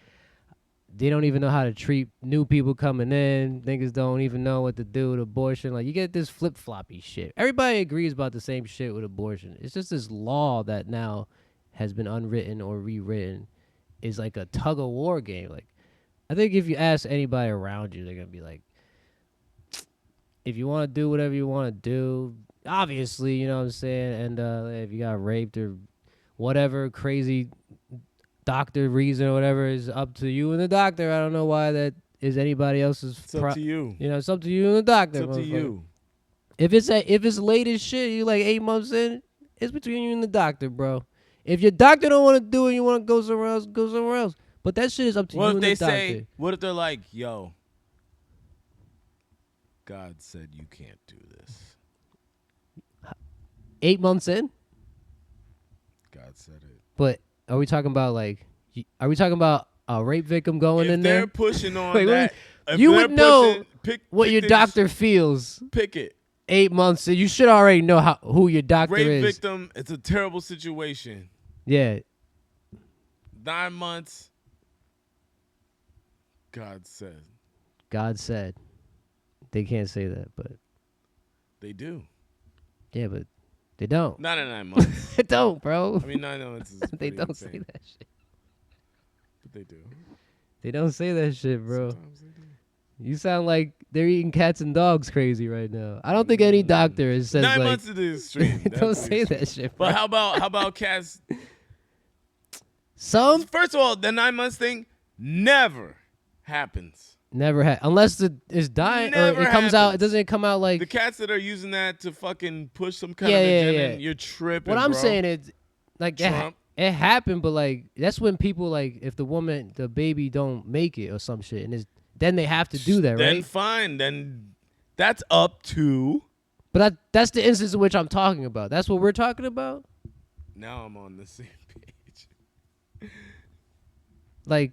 they don't even know how to treat new people coming in. Niggas don't even know what to do with abortion. Like, you get this flip-floppy shit. Everybody agrees about the same shit with abortion. It's just this law that now has been unwritten or rewritten is like a tug-of-war game. Like, I think if you ask anybody around you, they're going to be like, if you want to do whatever you want to do, obviously, you know what I'm saying? And if you got raped or whatever crazy doctor reason or whatever is up to you and the doctor. I don't know why that is anybody else's. It's up to you. You know, it's up to you and the doctor. It's up to you. If it's late as shit, you like 8 months in, it's between you and the doctor, bro. If your doctor don't want to do it, you want to go somewhere else, go somewhere else. But that shit is up to you What if and they the doctor. say? What if they're like, "Yo, God said you can't do this." 8 months in? God said it. But are we talking about are we talking about a rape victim going in If there? they're pushing on Wait, that, if you they're would know pushing, what your doctor feels Pick it. 8 months. You should already know who your doctor Rape is. victim, it's a terrible situation. Yeah. 9 months. God said. God said. They can't say that, but They do. yeah, but they don't. Not in 9 months. They don't, bro. I mean, 9 months is They pretty don't insane, say that shit. but they do. They don't say that shit, bro. Sometimes they do. You sound like they're eating cats and dogs crazy right now. I don't think any doctor says 9 like months is the extreme. That's don't the say extreme. that shit, bro. But how about cats? Some First of all, the 9 months thing never happens. never had unless it's dying Never or it comes out. It happens. doesn't come out like The cats that are using that to fucking push some kind Yeah, of yeah, agenda, yeah. you're tripping. what I'm bro. saying is like Trump. it happened, but like that's when people like if the baby don't make it or some shit, and then they have to do that, Then right? fine. Then that's up to. But that's the instance in which I'm talking about. That's what we're talking about. Now I'm on the same page. Like,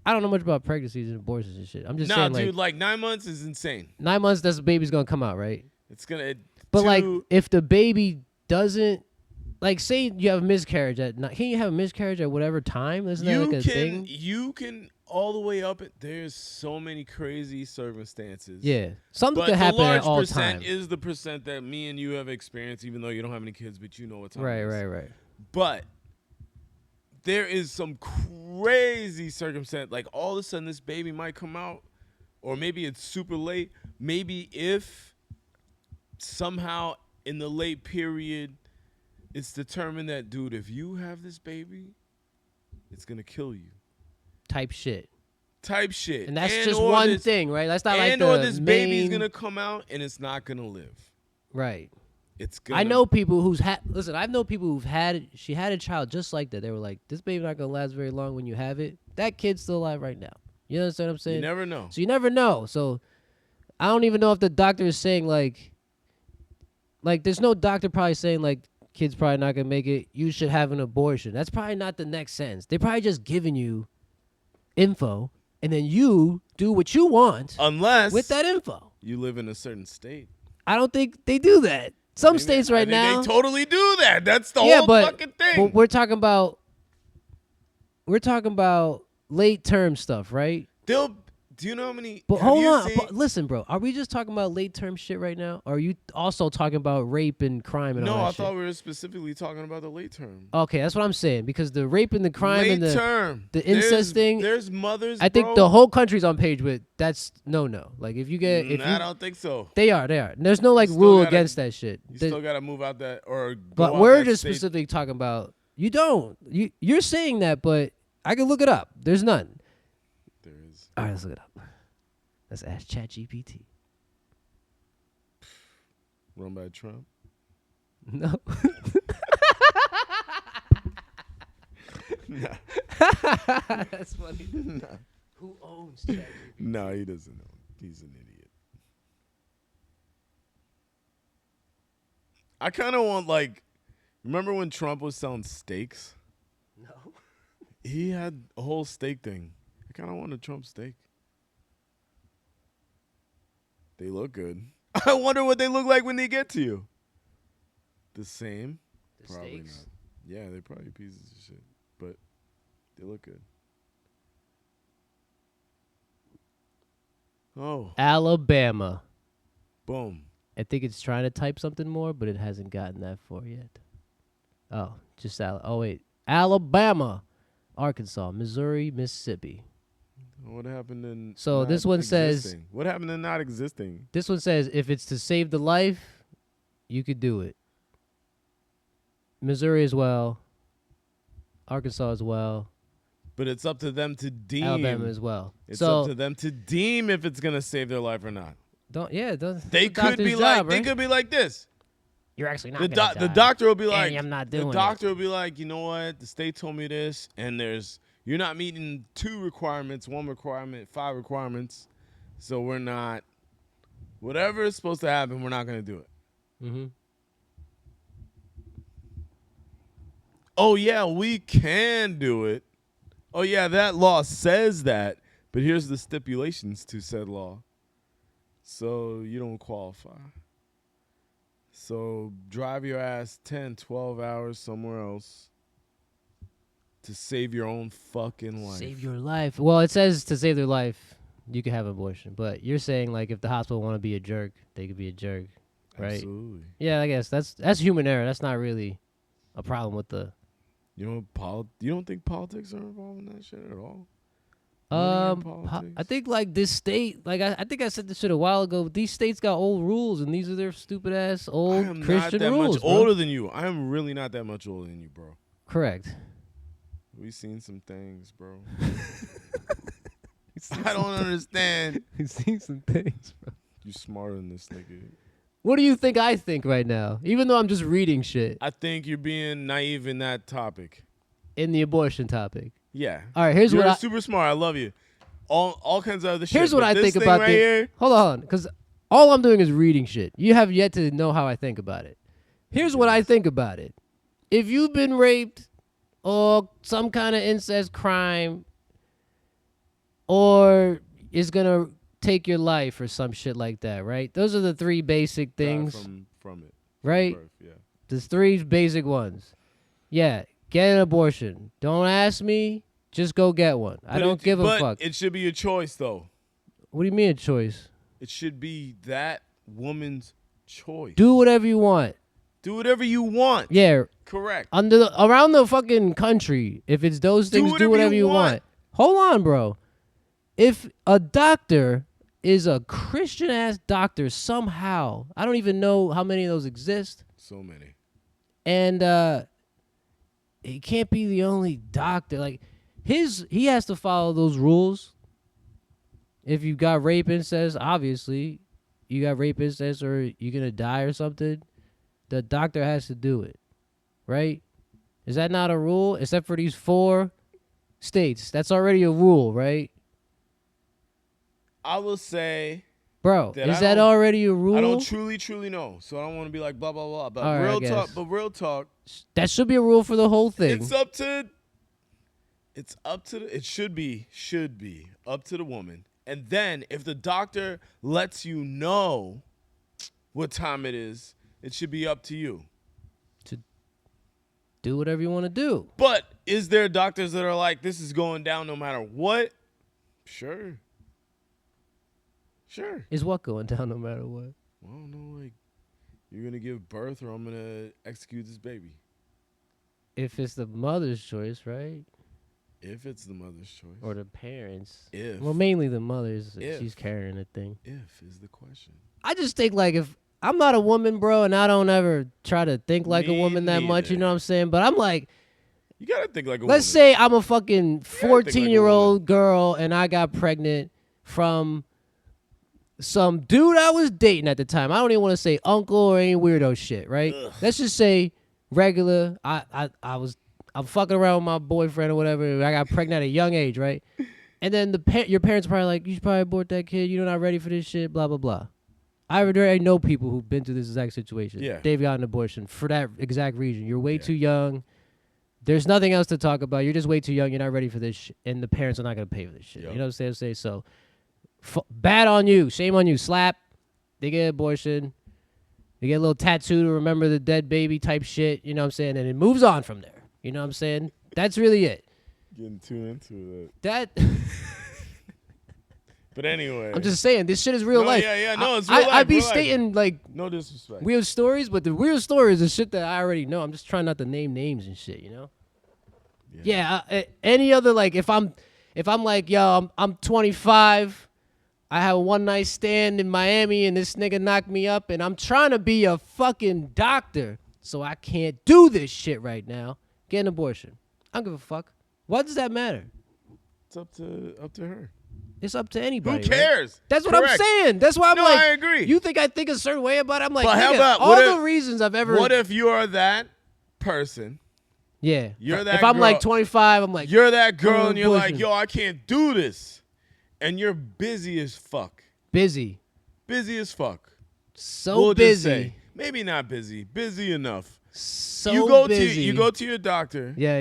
I don't know much about pregnancies and abortions and shit. I'm just Nah, saying, dude, like 9 months is insane. 9 months, that's the baby's gonna come out, right? It's gonna. But like, if the baby doesn't, like, say you have a miscarriage can you have a miscarriage at whatever time? Isn't that like a thing? You can all the way up. There's so many crazy circumstances. Yeah, something But could happen the large at all percent times. is the percent that me and you have experienced, even though you don't have any kids, but you know what time it is. Right. But there is some crazy circumstance. Like all of a sudden, this baby might come out, or maybe it's super late. Maybe if somehow in the late period, it's determined that, dude, if you have this baby, it's gonna kill you. Type shit. And that's just one thing, right? That's not like the or this baby's main- gonna come out and it's not gonna live. Right. It's gonna. I know people who's listen, I know people who've she had a child just like that. They were like, this baby not gonna last very long when you have it. That kid's still alive right now. You understand what I'm saying? You never know. So you never know. So I don't even know if the doctor is saying like there's no doctor probably saying like kid's probably not gonna make it. You should have an abortion. That's probably not the next sentence. They're probably just giving you info and then you do what you want Unless with that info. you live in a certain state. I don't think they do that. Some states I right think now they totally do that. That's the whole fucking thing. But we're talking about late term stuff, right? Do you know how many? But have hold you on, seen- listen, bro. Are we just talking about late term shit right now? Or are you also talking about rape and crime and all No, that I shit? thought we were specifically talking about the late term. Okay, that's what I'm saying because the rape and the crime Late and the term. the incest thing. There's mothers. I think bro. the whole country's on page with that's no. Like if you get I don't think so. they are. There's no like You still rule gotta- against that shit. You still gotta move out that or. Go But out we're that just state. specifically talking about you don't. You're saying that, but I can look it up. There's none. There is. All right, let's look it up. Let's ask ChatGPT. Run by Trump. No. Nah. That's funny. Who owns ChatGPT? No, he doesn't know. He's an idiot. I kind of want remember when Trump was selling steaks? No. He had a whole steak thing. I kind of want a Trump steak. They look good. I wonder what they look like when they get to you. The same? The Probably steaks? not. Yeah, they're probably pieces of shit, but they look good. Oh, Alabama. boom. I think it's trying to type something more, but it hasn't gotten that far yet. Oh, just oh wait, Alabama, Arkansas, Missouri, Mississippi. What happened in? So not this one says- existing? What happened in not existing? This one says if it's to save the life, you could do it. Missouri as well, Arkansas as well, But it's up to them to deem. Alabama as well. It's so up to them to deem if it's gonna save their life or not. they Could be like they could be like this. You're actually not The gonna die. doctor will be like, I'm not doing the it. doctor will be like, you know what? The state told me this, and you're not meeting 2 requirements, 1 requirement, 5 requirements, so we're not. Whatever is supposed to happen, we're not gonna do it. Mm-hmm. oh yeah, we can do it. Oh yeah, that law says that, but here's the stipulations to said law. So you don't qualify. So drive your ass 10, 12 hours somewhere else to save your own fucking life. Save your life. Well, it says to save their life, you can have an abortion. But you're saying, like, if the hospital want to be a jerk, they could be a jerk, right? Absolutely. Yeah, I guess that's human error. That's not really a problem with the... You don't think politics are involved in that shit at all? Money and politics? I think, like, this state, like, I think I said this shit a while ago, but these states got old rules, and these are their stupid-ass old I am Christian not that rules, much bro. older than you. I am really not that much older than you, bro. Correct. We've seen some things, bro. I don't understand. We've seen some things, bro. You smarter than this nigga. What do you think I think right now? Even though I'm just reading shit I think you're being naive in that topic. in the abortion topic. Yeah. All right, here's you're what I... super smart. I love you. All kinds of other shit. Here's what but I this think thing about right the... here, Hold on, because all I'm doing is reading shit. You have yet to know how I think about it. Here's what I think about it. If you've been raped or some kind of incest crime or is going to take your life or some shit like that, right? Those are the three basic things, from it. right? Birth, yeah. There's three basic ones. Yeah, get an abortion. Don't ask me. Just go get one. I don't give a fuck. It should be a choice, though. What do you mean a choice? It should be that woman's choice. Do whatever you want. Do whatever you want. Yeah. Correct. Around the fucking country, if it's those things, do whatever you want. Hold on, bro. If a doctor is a Christian ass doctor somehow, I don't even know how many of those exist. So many. And he can't be the only doctor. Like he has to follow those rules. If you got rape incest, obviously you got rape incest or you're gonna die or something. The doctor has to do it, right? Is that not a rule? Except for these 4 states, that's already a rule, right? I will say, Bro, that is that already a rule? I don't truly know, so I don't want to be like blah blah blah. But All right, real talk, that should be a rule for the whole thing. It should be up to the woman. And then if the doctor lets you know what time it is, it should be up to you. To do whatever you want to do. But is there doctors that are like, this is going down no matter what? Sure. Is what going down no matter what? I don't know, like, you're going to give birth or I'm going to execute this baby. If it's the mother's choice, right? If it's the mother's choice. Or the parents. If. Well, mainly the mother's. If. She's carrying the thing. If is the question. I just think, like, if I'm not a woman, bro, and I don't ever try to think like a woman that much, you know what I'm saying? But I'm like, you got to think like a woman. Let's say I'm a fucking 14-year-old girl and I got pregnant from some dude I was dating at the time. I don't even want to say uncle or any weirdo shit, right? Ugh. Let's just say regular. I'm fucking around with my boyfriend or whatever. I got pregnant at a young age, right? And then your parents are probably like, you should probably abort that kid. You're not ready for this shit, blah, blah, blah. I already know people who've been through this exact situation. Yeah. They've got an abortion for that exact reason. You're way too young. There's nothing else to talk about. You're just way too young. You're not ready for this shit. And the parents are not going to pay for this shit. Yep. You know what I'm saying? So, bad on you. Shame on you. Slap. They get an abortion. They get a little tattoo to remember the dead baby type shit. You know what I'm saying? And it moves on from there. You know what I'm saying? That's really it. Getting too into it. That... But anyway. I'm just saying, this shit is real life. Yeah. No, it's real life. I be stating, like... No disrespect. Weird stories, but the weird stories is shit that I already know. I'm just trying not to name names and shit, you know? Yeah. Any other, like, if I'm like, yo, I'm 25, I have a one night stand in Miami and this nigga knocked me up and I'm trying to be a fucking doctor, so I can't do this shit right now. Get an abortion. I don't give a fuck. Why does that matter? It's up to her. It's up to anybody. Who cares? Right? That's what Correct. I'm saying. That's why I'm like, I agree. You think I think a certain way about it? I'm like, but how about, all the reasons I've ever... What if you are that person? Yeah. You're that If I'm girl, like 25, I'm like... You're that girl and you're abortion. like, yo, I can't do this. And you're busy as fuck. Busy. Busy as fuck. So we'll busy. Just say, maybe not busy. Busy enough So you busy. go to your doctor, Yeah.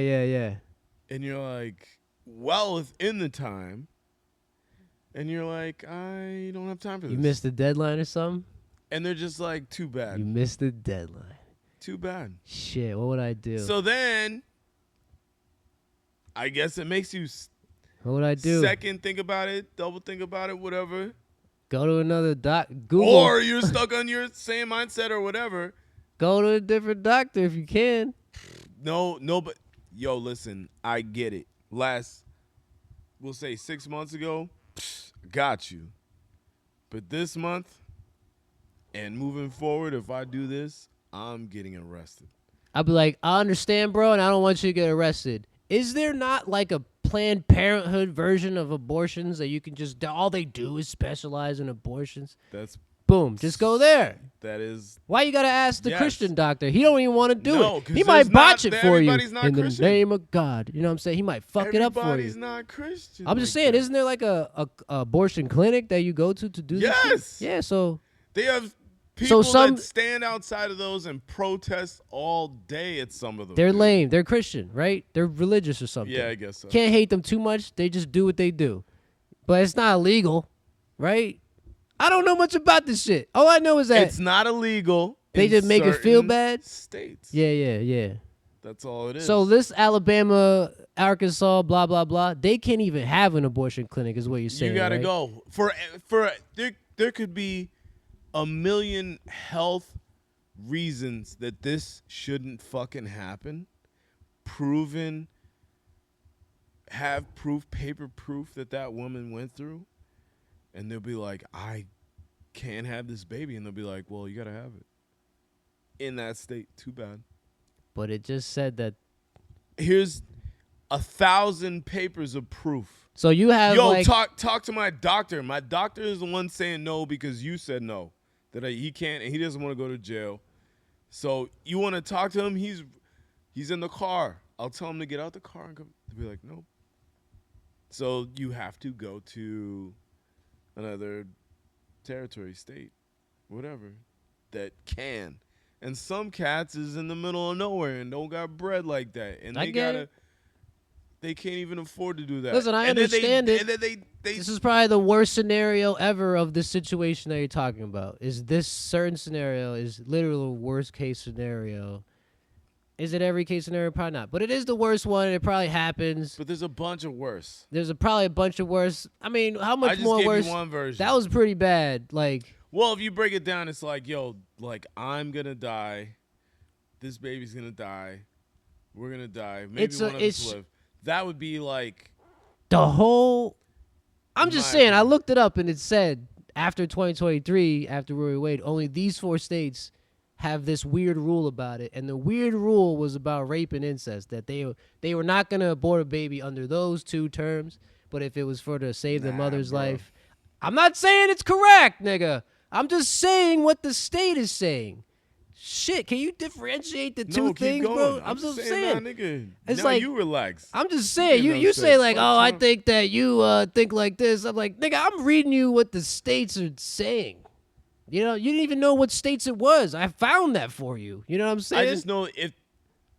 and you're like, well within the time, and you're like, I don't have time for this. You missed the deadline or something? And they're just like, too bad. You missed the deadline. Too bad. Shit, what would I do? So then, I guess it makes you What would I do? second think about it, double think about it, whatever. Go to another Google. Or you're stuck on your same mindset or whatever. Go to a different doctor if you can. No, but yo, listen, I get it. We'll say 6 months ago, got you. But this month and moving forward, if I do this, I'm getting arrested. I'll be like, I understand, bro, and I don't want you to get arrested. Is there not like a Planned Parenthood version of abortions that you can just, all they do is specialize in abortions? That's Boom, just go there. That is. Why you gotta ask the Yes. Christian doctor? He don't even want to do No, it. 'cause He might there's botch not- it for you everybody's not in the Christian. name of God. You know what I'm saying? He might fuck it up for Everybody's you. not Christian. I'm just like saying, that. isn't there like a abortion clinic that you go to do this shit? Yes. Yeah, so They have people some- that stand outside of those and protest all day at some of them. they're dude. lame. They're Christian, right? They're religious or something. Yeah, I guess so. Can't hate them too much. They just do what they do. But it's not illegal, right? I don't know much about this shit. All I know is that It's not illegal. They in just make it feel certain bad? States. yeah. That's all it is. So this Alabama, Arkansas, blah blah blah, they can't even have an abortion clinic, is what you're saying. you gotta right? go for there could be a million health reasons that this shouldn't fucking happen. Proven, have proof, paper proof that woman went through, and they'll be like, I can't have this baby, and they'll be like, well, you gotta have it in that state. Too bad. But it just said that. Here's 1,000 papers of proof. So you have Yo, like talk to my doctor. My doctor is the one saying no because you said no. He can't, and he doesn't want to go to jail. So you want to talk to him? He's in the car. I'll tell him to get out the car and come. They'll be like, nope. So you have to go to another territory, state, whatever, that can. And some cats is in the middle of nowhere and don't got bread like that, and I get it. They can't even afford to do that. Listen, I And then understand it. And then they this is probably the worst scenario ever of the situation that you're talking about. Is this certain scenario is literally the worst case scenario? Is it every case scenario? Probably not. But it is the worst one. And it probably happens. But there's a bunch of worse. There's probably a bunch of worse. I mean, how I much just more gave worse? you one version. That was pretty bad. Like, well, if you break it down, it's like, yo, like I'm gonna die. This baby's gonna die. We're gonna die. Maybe one of us live. That would be like the whole. I'm just saying. opinion. I looked it up and it said after 2023, after Roe v. Wade, only these 4 states have this weird rule about it, and the weird rule was about rape and incest. That they were not gonna abort a baby under those 2 terms, but if it was for to save the mother's bro. life, I'm not saying it's correct, nigga. I'm just saying what the state is saying. Shit, can you differentiate the two no, keep things, going. bro? I'm just saying, nah, nigga. It's now like you relax. I'm just saying. You You know, say like, fuck oh, I Trump. think that you think like this. I'm like, nigga, I'm reading you what the states are saying. You know, you didn't even know what states it was. I found that for you. You know what I'm saying? I just know if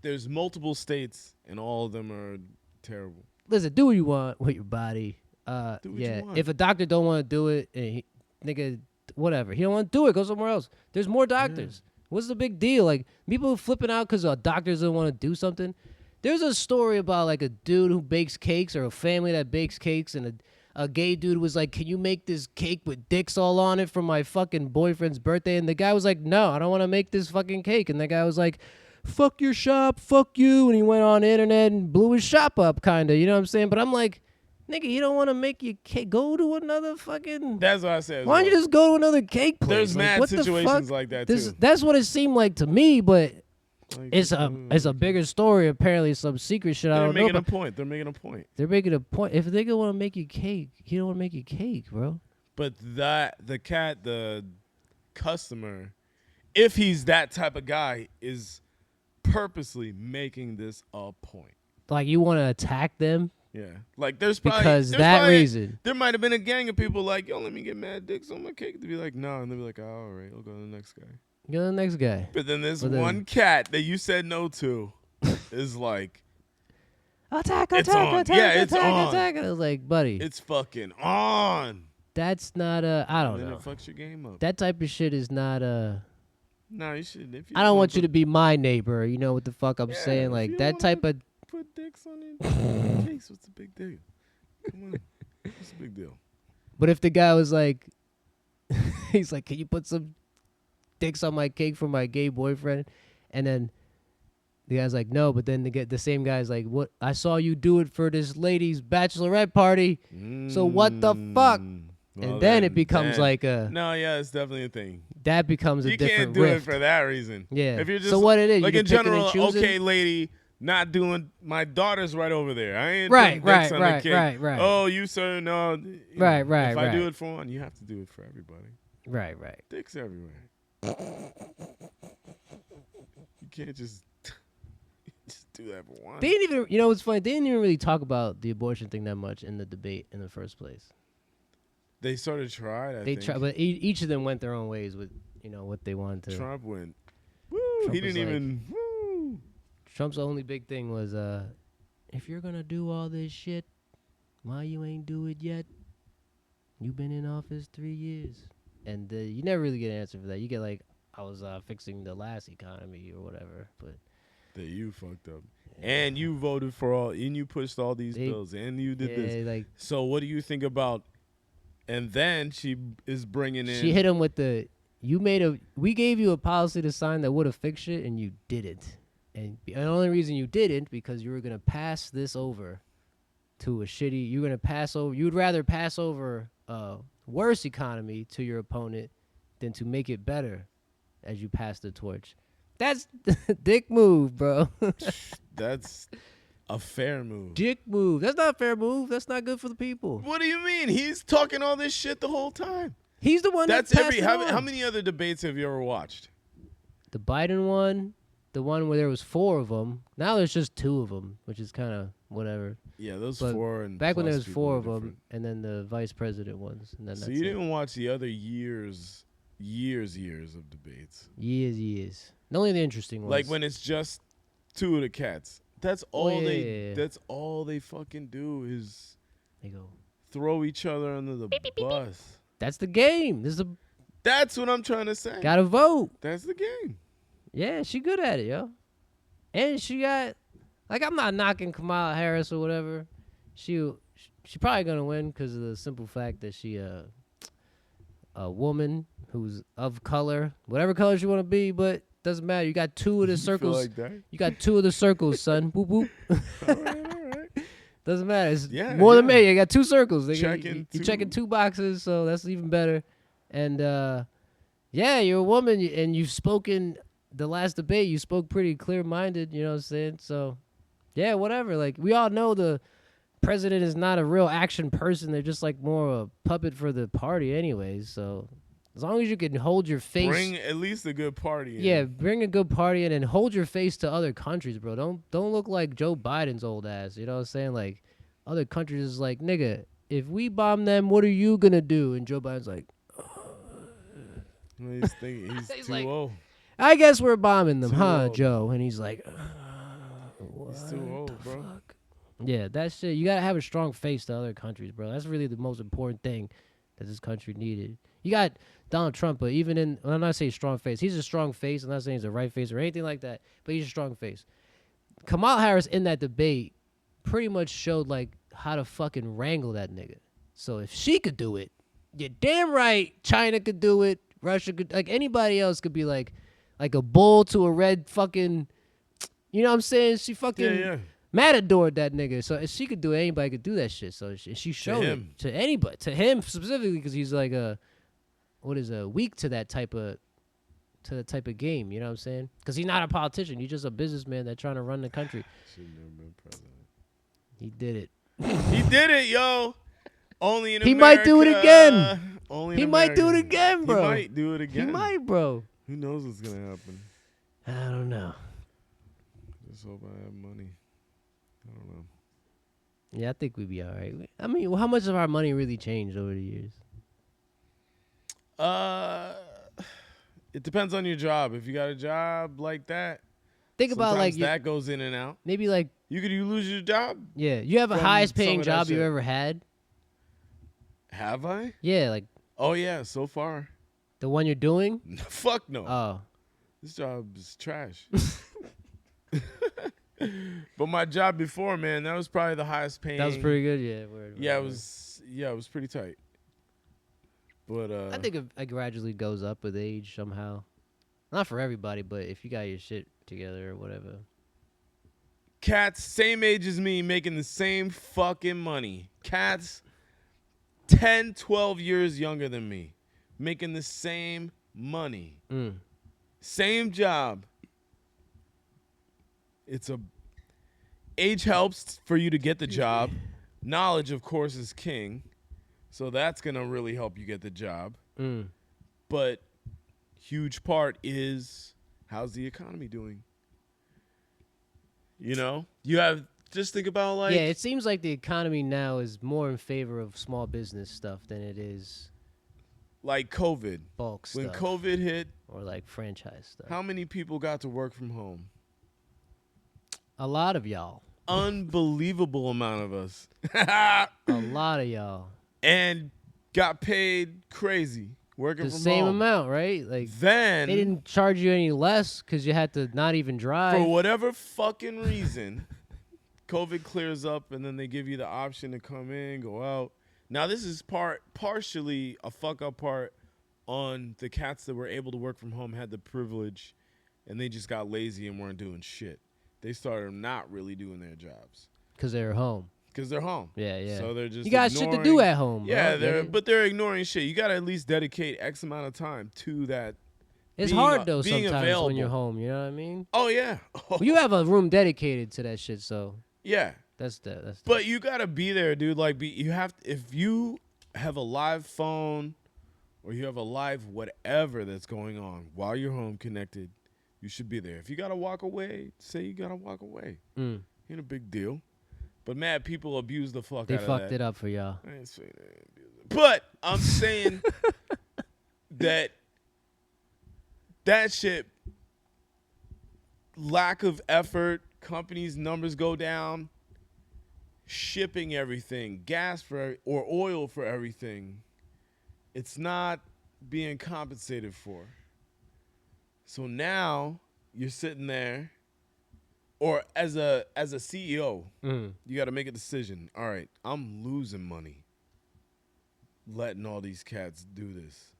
there's multiple states and all of them are terrible. Listen, do what you want with your body. Do what you Yeah, want. if a doctor don't want to do it, and nigga, whatever, he don't want to do it, go somewhere else. There's more doctors. What's the big deal? Like, people flipping out because doctors don't want to do something. There's a story about like a dude who bakes cakes, or a family that bakes cakes, and a gay dude was like, can you make this cake with dicks all on it for my fucking boyfriend's birthday? And the guy was like, no, I don't want to make this fucking cake. And the guy was like, fuck your shop, fuck you. And he went on the internet and blew his shop up, kind of. You know what I'm saying? But I'm like, nigga, you don't want to make your cake. Go to another fucking. That's what I said. Why don't you just go to another cake place? There's Like, mad what the situations fuck? like that This- too. That's what it seemed like to me, but Like, it's a bigger story. Apparently, some secret shit I They're don't know. making a About. point. They're making a point. They're making a point. If they want to make you cake, you don't want to make you cake, bro. But the customer, if he's that type of guy, is purposely making this a point. Like, you want to attack them Yeah, like there's because that reason. There might have been a gang of people like, yo, let me get mad dicks on my cake. To be like, no, and they'll be like, oh, all right, I'll go to the next guy. Go to the next guy. But then this But then- one cat that you said no to is like, Attack! It's Attack! on. Attack! Yeah, it's attack! on. Attack! I was like, buddy, it's fucking on. that's not a. I don't And then know. it fucks your game up. That type of shit is not a. No, you should. If you I don't wanna want you to be my neighbor. You know what the fuck I'm Yeah, saying? if Like you that don't type wanna of. put dicks on your cakes. What's the big deal? Come on. What's the big deal? But if the guy was like, he's like, can you put some dicks on my cake for my gay boyfriend? And then the guy's like, no. But then the same guy's like, what? I saw you do it for this lady's bachelorette party. So what the fuck? Well, And then it becomes like a. No, yeah, it's definitely a thing. That becomes a You different can't do rift. it for that reason. Yeah. If you're just so what it is? like you in can pick it and general, choose it? okay, lady, not doing. My daughter's right over there. I ain't Right, putting dicks right, on right, the cake. right, right. Oh, you sir, no. You Right, know, right, If I do right. it for one, you have to do it for everybody. Right, right. Dicks everywhere. You can't just do that for one. They didn't even, you know what's funny? They didn't even really talk about the abortion thing that much in the debate in the first place. They sort of tried. I They think. tried, but each of them went their own ways with, you know, what they wanted to. Trump went. Woo! Trump He was didn't like- even. Woo! Trump's only big thing was, if you're gonna do all this shit, why you ain't do it yet? You've been in office 3 years, and you never really get an answer for that. You get like, I was fixing the last economy or whatever, but That you fucked up, and you voted for all, and you pushed all these bills, and you did this. yeah, like So what do you think about? And then she is bringing in. she hit him with the, we gave you a policy to sign that would have fixed it, and you didn't. And the only reason you didn't because you were gonna pass this over to a shitty. You're gonna pass over. You'd rather pass over a worse economy to your opponent than to make it better as you pass the torch. That's dick move, bro. That's a fair move. Dick move. That's not a fair move. That's not good for the people. What do you mean? He's talking all this shit the whole time. He's the one That's that passed every. it How on. many other debates have you ever watched? The Biden one, the one where there was 4 of them. Now there's just 2 of them, which is kind of whatever. Yeah, those But 4 and back when there plus was people 4 are of them, different. and then the vice president ones, and then So that's you it. didn't watch the other years of debates. Years. Only the interesting ones. Like when it's just 2 of the cats. That's all yeah. That's all they fucking do is they go. throw each other under the bus. That's the game. This is a That's what I'm trying to say. gotta vote. That's the game. Yeah, she good at it, yo. And she got, like, I'm not knocking Kamala Harris or whatever. She probably gonna win because of the simple fact that she a woman who's of color, whatever color she want to be, but doesn't matter. You got 2 of the You feel circles. like that? You got 2 of the circles, son. Boop boop. All right. Doesn't matter. It's Yeah, more than yeah. me. You got 2 circles. Checking You're two. checking 2 boxes, so that's even better. And yeah, you're a woman, and you've spoken the last debate. You spoke pretty clear-minded. You know what I'm saying? So yeah, whatever. Like we all know, the president is not a real action person. They're just like more a puppet for the party, anyways. So as long as you can hold your face. Bring at least a good party in. Yeah, bring a good party in and hold your face to other countries, bro. Don't look like Joe Biden's old ass. You know what I'm saying? Like other countries is like, nigga, if we bomb them, what are you gonna do? And Joe Biden's like, He's thinking he's, He's too like, old. I guess we're bombing them, Too huh, old. Joe? And he's like, He's too old, bro. yeah, that shit. You gotta have a strong face to other countries, bro. That's really the most important thing that this country needed. You got Donald Trump, but even in, I'm not saying strong face. He's a strong face. I'm not saying he's a right face or anything like that, but he's a strong face. Kamala Harris in that debate pretty much showed like how to fucking wrangle that nigga. So if she could do it, you're damn right China could do it. Russia could, like anybody else could be like a bull to a red fucking, you know what I'm saying? She fucking Yeah. matadored that nigga. So if she could do it, anybody could do that shit. So she showed it him. to anybody, to him specifically, because he's like weak to that type of game. You know what I'm saying? Because he's not a politician. He's just a businessman that's trying to run the country. Should never been president. He did it. He did it, yo. Only in He America. might do it again. Only in He might do it America. again, bro. He might do it again. He might, bro. Who knows what's gonna happen? I don't know. Just hope I have money. I don't know. Yeah, I think we'd be all right. I mean, how much of our money really changed over the years? It depends on your job. If you got a job like that, Think about like sometimes that goes in and out. maybe like You lose your job. yeah, you have a From highest some paying of that job you shit. ever had. Have I? Yeah, like Oh yeah, so far. the one you're doing. Fuck no. Oh, This job is trash. But my job before, man, that was probably the highest paying. that was pretty good. Yeah, word, Yeah, word. it was pretty tight. But I think it gradually goes up with age somehow. Not for everybody, but if you got your shit together or whatever. cats same age as me making the same fucking money. Cats 10, 12 years younger than me making the same money. Mm. Same job. Age helps for you to get the job. Knowledge, of course, is king. So that's going to really help you get the job. Mm. But huge part is how's the economy doing? You know? Just think about like Yeah, it seems like the economy now is more in favor of small business stuff than it is like COVID. bulk When stuff COVID hit, or like franchise stuff. how many people got to work from home? A lot of y'all. Unbelievable amount of us. A lot of y'all. And got paid crazy working The from same home. amount, right? Like Then they didn't charge you any less because you had to not even drive. for whatever fucking reason, COVID clears up and then they give you the option to come in, go out. Now this is partially a fuck up part on the cats that were able to work from home, had the privilege, and they just got lazy and weren't doing shit. They started not really doing their jobs Because they were home. because they're home. Yeah, yeah. So they're just you got shit to do ignoring- at home. Yeah, bro. they're ignoring shit. You got to at least dedicate X amount of time to that. It's being hard though being sometimes available. when you're home. You know what I mean? Oh yeah. Well, you have a room dedicated to that shit, so Yeah. that's the. But you gotta be there, dude. Like, if you have a live phone or you have a live whatever that's going on while you're home connected, you should be there. If you gotta walk away, say you gotta walk away. Mm. Ain't a big deal. But mad people abuse the fuck They out of fucked that. it up for y'all. I ain't saying they ain't abuse it. But I'm saying that shit, lack of effort, companies' numbers go down, shipping everything, gas or oil for everything, it's not being compensated for. So now you're sitting there, or as a CEO, Mm. you got to make a decision. All right, I'm losing money letting all these cats do this.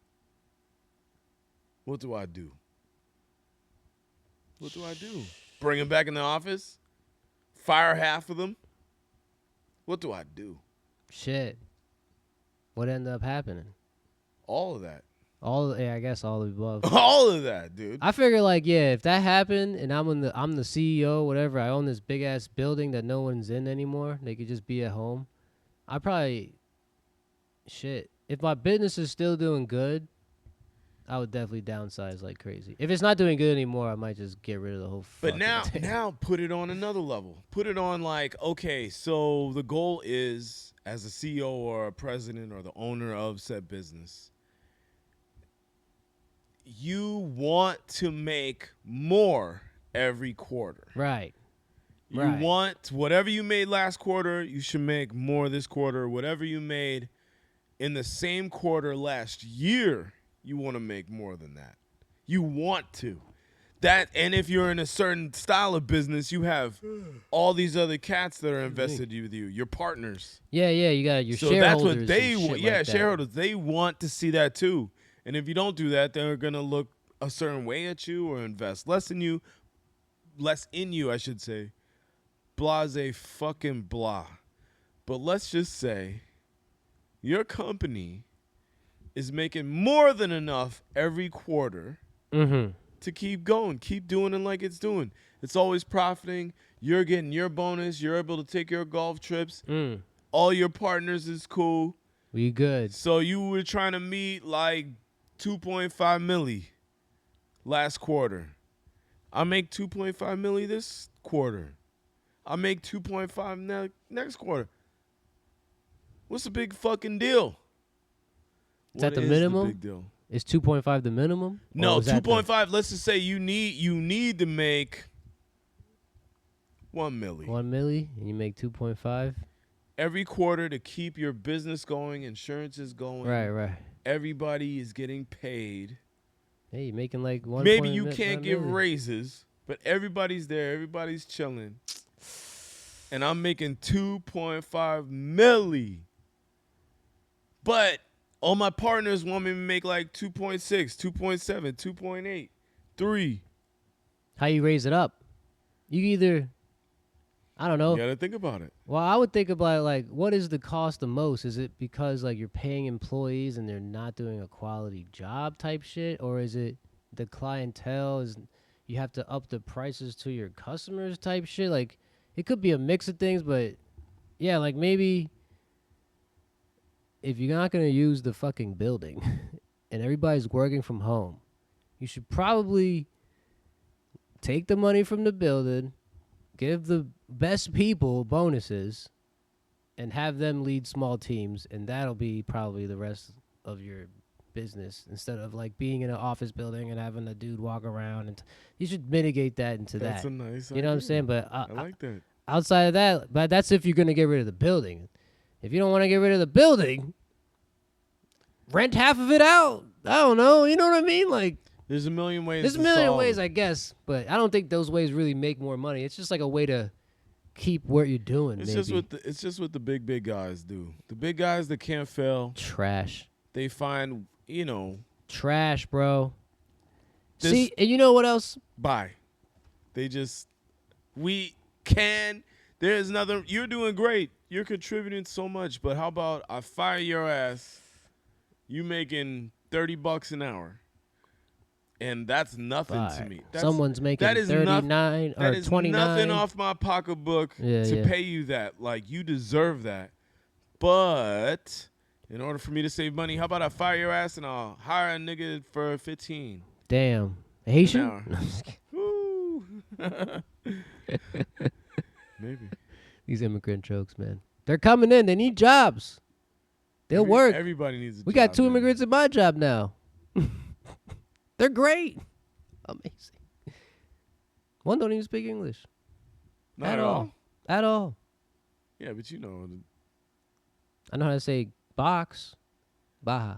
What do I do? What do I do? Bring them back in the office? Fire half of them? What do I do? Shit. What ended up happening? All of that. I guess all of the above. All of that, dude. I figure like if that happened and I'm the CEO, whatever, I own this big ass building that no one's in anymore. They could just be at home. I probably if my business is still doing good, I would definitely downsize like crazy. If it's not doing good anymore, I might just get rid of the whole But fucking thing. now put it on another level. Put it on like, okay, so the goal is as a CEO or a president or the owner of said business, you want to make more every quarter. Right. You Right. want whatever you made last quarter, you should make more this quarter. Whatever you made in the same quarter last year, you want to make more than that. You want to. And if you're in a certain style of business, you have all these other cats that are invested with you, your partners. Yeah, you got your So shareholders. that's what they and shit want. like Yeah, that. shareholders, they want to see that too. And if you don't do that, they're going to look a certain way at you or invest less in you, I should say. Blase fucking blah. But let's just say your company is making more than enough every quarter to keep going, keep doing it like it's doing. It's always profiting. You're getting your bonus. You're able to take your golf trips. All your partners is cool. We good. So you were trying to meet like 2.5 milli last quarter. I make 2.5 milli this quarter. I make 2.5 next quarter. What's the big fucking deal? Is that What the is minimum? big deal? Is 2.5 the minimum? No, Or is that the- 2.5. Let's just say you need to make 1 milli 1 milli, and you make 2.5. every quarter to keep your business going, insurance is going. Right. Everybody is getting paid. Hey, you're making like 1. Maybe you can't give raises, but everybody's there. Everybody's chilling. And I'm making 2.5 milli. But all my partners want me to make like 2.6, 2.7, 2.8, 3. How you raise it up? You either, I don't know. You got to think about it. Well, I would think about like, what is the cost the most? Is it because like you're paying employees and they're not doing a quality job type shit, or is it the clientele is you have to up the prices to your customers type shit? Like, it could be a mix of things, but yeah, like maybe if you're not gonna use the fucking building and everybody's working from home, you should probably take the money from the building, give the best people bonuses, and have them lead small teams, and that'll be probably the rest of your business instead of like being in an office building and having a dude walk around. And you should mitigate that into That's that. a nice You know what I'm idea. saying? But I like that. outside of that, but that's if you're gonna get rid of the building. If you don't want to get rid of the building, rent half of it out. I don't know. You know what I mean? Like, There's a million ways. there's a to million solve ways, it. I guess, but I don't think those ways really make more money. It's just like a way to keep what you're doing. It's maybe. just what the big guys do. The big guys that can't fail, Trash, they find, trash, bro. This- See, and you know what else? bye. They just there's nothing. You're doing great. You're contributing so much, but how about I fire your ass? You making $30 an hour. And that's nothing to Fire. me. That's, Someone's making that is 39 that or is 29. nothing off my pocketbook Yeah, to yeah. pay you that. Like, you deserve that. But in order for me to save money, how about I fire your ass and I'll hire a nigga for 15 Damn, an Haitian. hour. Woo. Maybe. These immigrant jokes, man. They're coming in. They need jobs. They'll work. Everybody needs a We job. got 2 man. immigrants in my job now. They're great. Amazing. One don't even speak English. Not at at all. all. At all. Yeah, but you know. I know how to say box. Baja.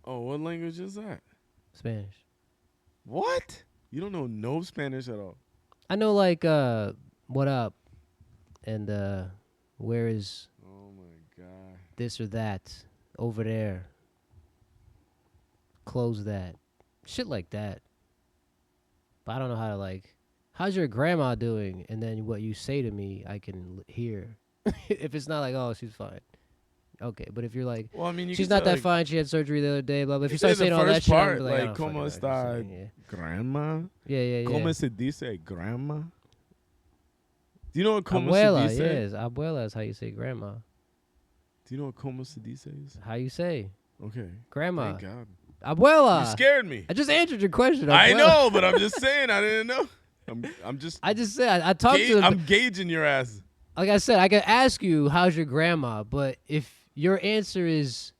Oh, what language is that? Spanish. What? You don't know no Spanish at all. I know like what up and where is Oh my god. this or that over there. Close that. Shit like that. But I don't know how to like, how's your grandma doing? And then what you say to me, I can hear. If it's not like, oh, she's fine. Okay, but if you're like, Well, I mean, you she's can not say, that like, fine, she had surgery the other day, blah, blah. If you say start the saying all that first shit, part, I'm like, I like, don't fucking know ¿cómo what you're está saying, grandma? Yeah, yeah, yeah. ¿Cómo se dice grandma? Do you know what como Abuela, se dice? yes. Abuela is how you say grandma. Do you know what como se dice is? How you say Okay. grandma. Thank God. Abuela. You scared me. I just answered your question. I Abuela. know, but I'm just saying I didn't know. I'm just I just said I talked to them. I'm gauging your ass. Like I said, I could ask you, how's your grandma? But if your answer is,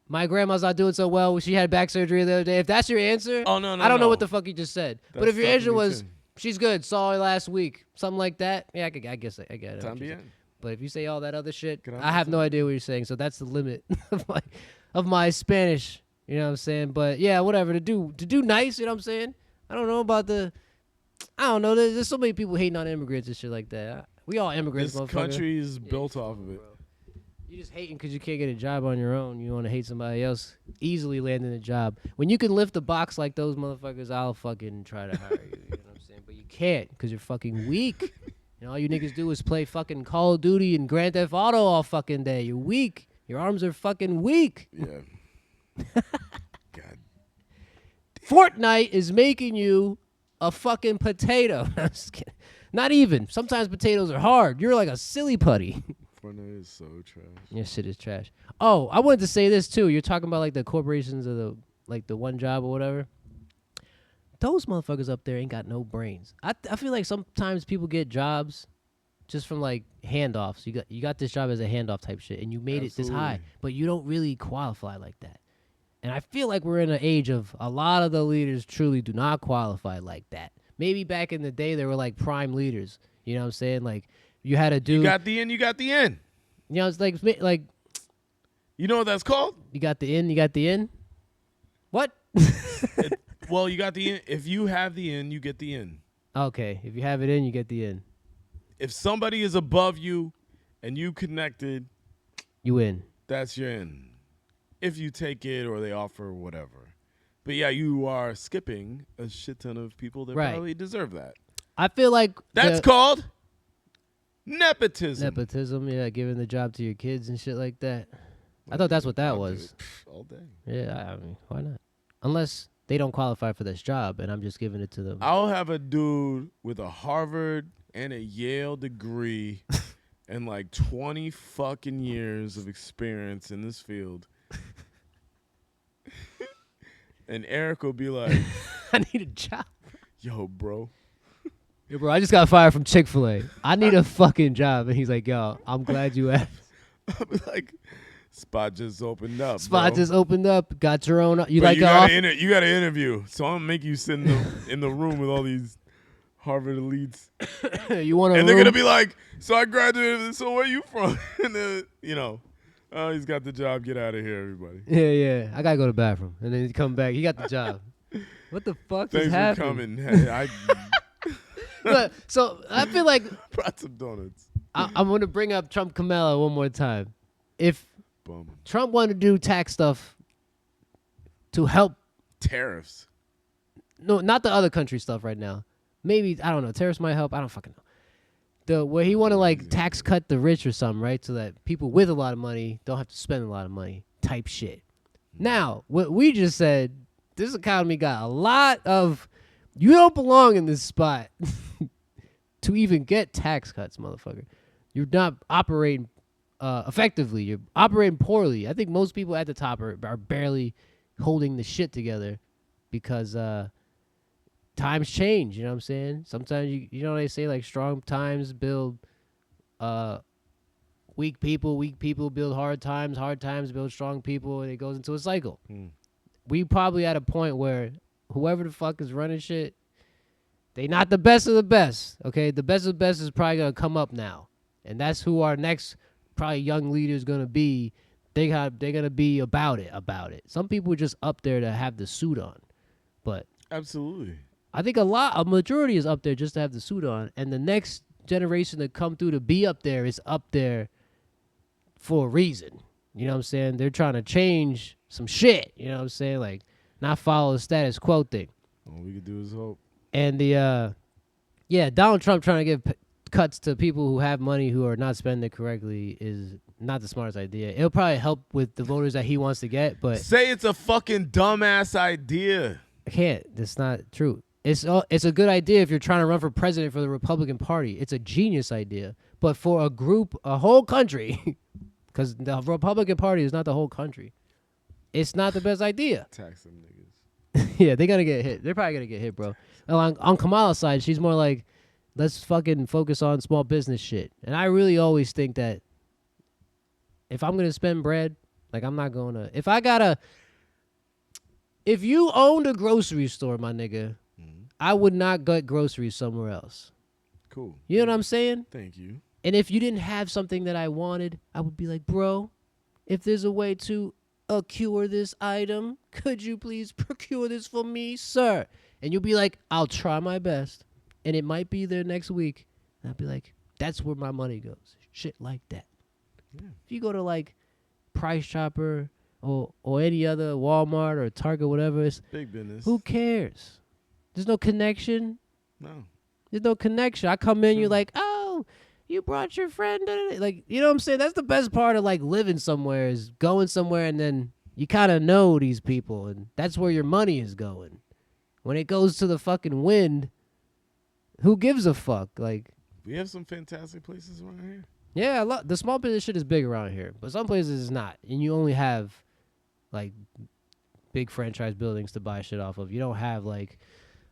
my grandma's not doing so well, she had back surgery the other day. If that's your answer, Oh, no, I don't know no. what the fuck you just said. But That's if your answer fucking was, insane. she's good, saw her last week, something like that, yeah, I guess I get it. what you're También. saying. But if you say all that other shit, Gracias. I have no idea what you're saying. So that's the limit of my Spanish. You know what I'm saying? But yeah, whatever. To do nice, you know what I'm saying? I don't know about I don't know. There's so many people hating on immigrants and shit like that. We all immigrants, This motherfucker. country is Yeah, built you off of it. bro. You just hating because you can't get a job on your own. You want to hate somebody else easily landing a job. When you can lift a box like those motherfuckers, I'll fucking try to hire you. You know what I'm saying? But you can't because you're fucking weak. And all you niggas do is play fucking Call of Duty and Grand Theft Auto all fucking day. You're weak. Your arms are fucking weak. Yeah. God. Fortnite is making you a fucking potato. I'm just kidding. Not even. Sometimes potatoes are hard. You're like a silly putty. Fortnite is so trash. Your shit is trash. Oh, I wanted to say this too. You're talking about like the corporations of the one job or whatever. Those motherfuckers up there ain't got no brains. I feel like sometimes people get jobs just from like handoffs. You got this job as a handoff type shit, and you made it this high, Absolutely. but you don't really qualify like that. And I feel like we're in an age of a lot of the leaders truly do not qualify like that. Maybe back in the day they were like prime leaders. You know what I'm saying? Like you had a dude. You got the in, you got the in. You know, it's like You know what that's called? you got the in, you got the in. What? Well, you got the in. If you have the in, you get the in. Okay, if you have it in, you get the in. If somebody is above you and you connected, You in. that's your in. If you take it or they offer whatever. But yeah, you are skipping a shit ton of people that Right. probably deserve that. I feel like That's called nepotism. nepotism. Yeah, giving the job to your kids and shit like that. I thought that's what that I'll do was. it all day. Yeah, I mean, why not? Unless they don't qualify for this job, and I'm just giving it to them. I'll have a dude with a Harvard and a Yale degree and like 20 fucking years of experience in this field. And Eric will be like, I need a job. yo, bro. Yo, bro, I just got fired from Chick-fil-A. I need a fucking job. And he's like, yo, I'm glad you asked. I'll be like, spot just opened up. Spot bro. just opened up. Got your own. You But like you the gotta, offer? you gotta interview. So I'm gonna make you sit in the room with all these Harvard elites. You want a And they're room? gonna be like, so I graduated, so where you from? And then, oh, he's got the job. Get out of here, everybody. Yeah. I gotta go to the bathroom, and then he come back. He got the job. What the fuck is Thanks for happening? coming. Hey, I But, so I feel like brought some donuts. I'm gonna bring up Trump Kamala one more time. If Bum. Trump wanted to do tax stuff to help, Tariffs. no, not the other country stuff right now. Maybe, I don't know, tariffs might help. I don't fucking know. Where he want to like tax cut the rich or something, right? So that people with a lot of money don't have to spend a lot of money type shit. Now, what we just said, this economy got a lot of, you don't belong in this spot to even get tax cuts, motherfucker. You're not operating effectively. You're operating poorly. I think most people at the top are barely holding the shit together because times change. You know what I'm saying? Sometimes you know what they say, like strong times build weak people build hard times build strong people, and it goes into a cycle. We probably at a point where whoever the fuck is running shit, they not the best of the best. Okay, the best of the best is probably gonna come up now, and that's who our next probably young leader is gonna be. They're gonna be about it. Some people are just up there to have the suit on, but Absolutely. I think a majority is up there just to have the suit on, and the next generation to come through to be up there is up there for a reason. You know what I'm saying? They're trying to change some shit. You know what I'm saying? Like, not follow the status quo thing. All we could do is hope. And Donald Trump trying to give cuts to people who have money who are not spending it correctly is not the smartest idea. It'll probably help with the voters that he wants to get, but Say it's a fucking dumbass idea. I can't. That's not true. It's a good idea if you're trying to run for president for the Republican Party. It's a genius idea. But for a whole country, because the Republican Party is not the whole country, it's not the best idea. Tax them niggas. Yeah, they're going to get hit. They're probably going to get hit, bro. On Kamala's side, she's more like, let's fucking focus on small business shit. And I really always think that if I'm going to spend bread, like I'm not going to, if you owned a grocery store, my nigga, I would not get groceries somewhere else. Cool. You know what I'm saying? Thank you. And if you didn't have something that I wanted, I would be like, bro, if there's a way to accrue this item, could you please procure this for me, sir? And you'll be like, I'll try my best. And it might be there next week. And I'll be like, that's where my money goes. Shit like that. Yeah. If you go to like Price Chopper or any other Walmart or Target, whatever, it's, Big business. who cares? There's no connection. No. There's no connection. I come in, Sure. you're like, oh, you brought your friend. Like, you know what I'm saying? That's the best part of like living somewhere is going somewhere and then you kind of know these people and that's where your money is going. When it goes to the fucking wind, who gives a fuck? Like, We have some fantastic places around here. yeah, the small business shit is big around here, but some places it's not. And you only have like big franchise buildings to buy shit off of. You don't have like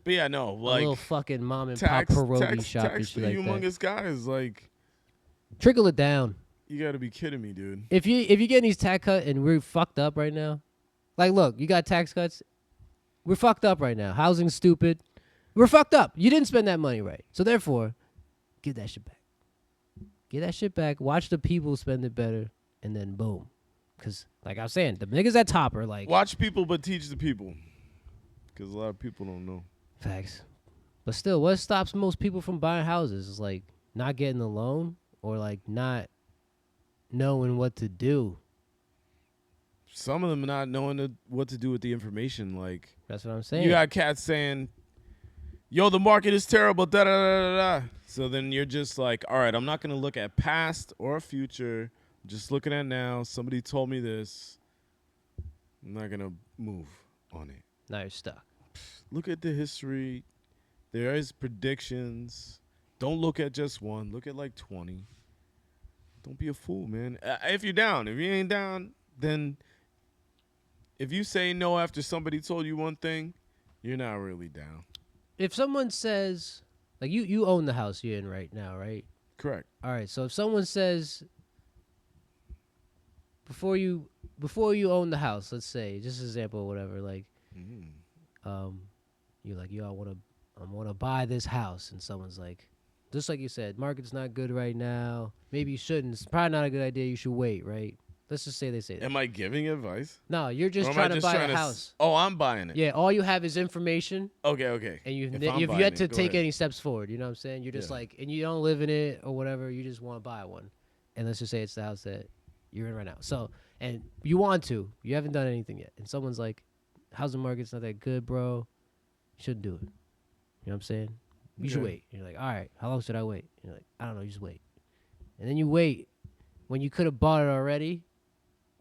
But yeah, no, a like little fucking mom and tax, pop pierogi tax, shop and tax shit the like that. humongous guys. Like, Trickle it down. you got to be kidding me, dude. If you getting these tax cut and we're fucked up right now, Like, look, you got tax cuts. We're fucked up right now. Housing's stupid. We're fucked up. You didn't spend that money right. So therefore, give that shit back. Get that shit back. Watch the people spend it better, and then boom. Because, like I was saying, the niggas at top are like... Watch people, but teach the people. Because a lot of people don't know. Facts. But still, what stops most people from buying houses is, like, not getting the loan or, like, not knowing what to do. Some of them not knowing what to do with the information. Like, that's what I'm saying. You got cats saying, yo, the market is terrible, da-da-da-da-da. So then you're just like, all right, I'm not going to look at past or future. I'm just looking at now. Somebody told me this. I'm not going to move on it. Now you're stuck. Look at the history. There is predictions. Don't look at just one. Look at like 20. Don't be a fool, man. If you're down. If you ain't down, then if you say no after somebody told you one thing, you're not really down. If someone says, like, you own the house you're in right now, right? Correct. All right, so if someone says, before you own the house, let's say, just an example or whatever, like, you're like, yo, I want to buy this house, and someone's like, just like you said, market's not good right now. Maybe you shouldn't. It's probably not a good idea. You should wait, right? Let's just say they say that. Am I giving advice? No, you're just trying to buy a house. I'm buying it. Yeah, all you have is information. Okay. And you've yet to take any steps forward. You know what I'm saying? You're just like, and you don't live in it or whatever. You just want to buy one. And let's just say it's the house that you're in right now. So, and you want to. You haven't done anything yet. And someone's like, housing market's not that good, bro. You shouldn't do it. You know what I'm saying? You should wait. And you're like, all right, how long should I wait? And you're like, I don't know, you just wait. And then you wait when you could have bought it already.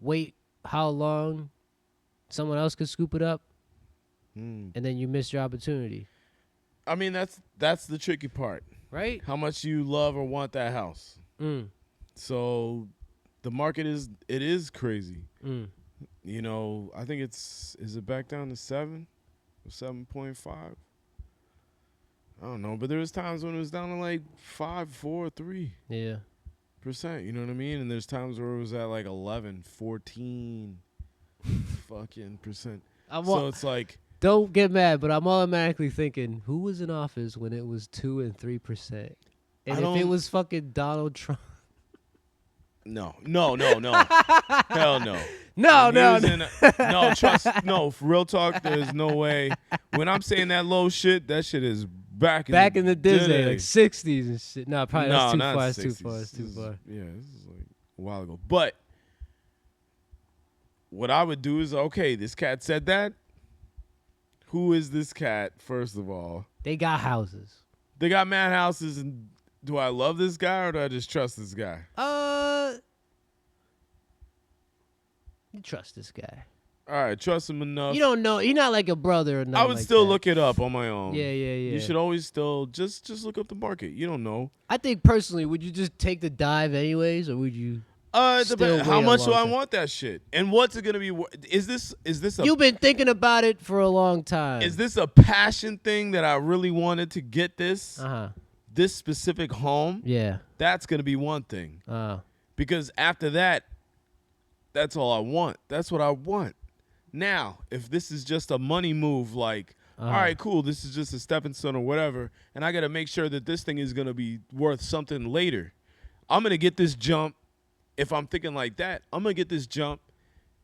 Wait how long someone else could scoop it up, and then you miss your opportunity. I mean, that's the tricky part. Right? How much you love or want that house. So the market is crazy. You know, I think is it back down to 7 or 7.5? I don't know, but there was times when it was down to like 5, 4, 3. Yeah. %, you know what I mean? And there's times where it was at like 11, 14 fucking percent. So it's like, don't get mad, but I'm automatically thinking, who was in office when it was 2 and 3%? And if it was fucking Donald Trump. No. Hell no. No, trust. No, for real talk, there's no way. When I'm saying that low shit, that shit is back in the day, like 60s and shit. No, probably that's too not far. 60s. It's too far. Yeah, this is like a while ago. But what I would do is, okay, this cat said that. Who is this cat, first of all? They got houses. They got mad houses, and do I love this guy or do I just trust this guy? You trust this guy. All right, trust him enough. You don't know. He's not like a brother or nothing. I would like still that. look it up on my own. Yeah. You should always still just look up the market. You don't know. I think personally, would you just take the dive anyways, or would you? It depends. How much do I want that shit? And what's it gonna be? Is this a? You've been thinking about it for a long time. Is this a passion thing that I really wanted to get this? This specific home? Yeah. That's gonna be one thing. Because after that, that's all I want. That's what I want. Now, if this is just a money move, like, all right, cool, this is just a stepping stone or whatever, and I got to make sure that this thing is going to be worth something later. I'm going to get this jump. If I'm thinking like that, I'm going to get this jump,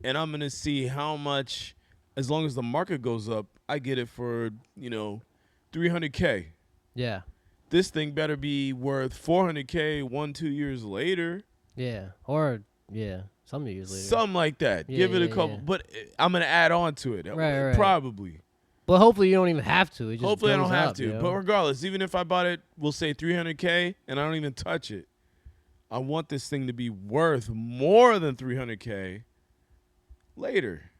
and I'm going to see how much, as long as the market goes up, I get it for, $300K. Yeah. This thing better be worth $400K 1-2 years later. Yeah. Or, yeah. Some years later. Something like that. Give it a couple. Yeah. But I'm going to add on to it. Right. Probably. But hopefully you don't even have to. It just hopefully I don't have up, to. But regardless, even if I bought it, we'll say $300K, and I don't even touch it, I want this thing to be worth more than $300K later.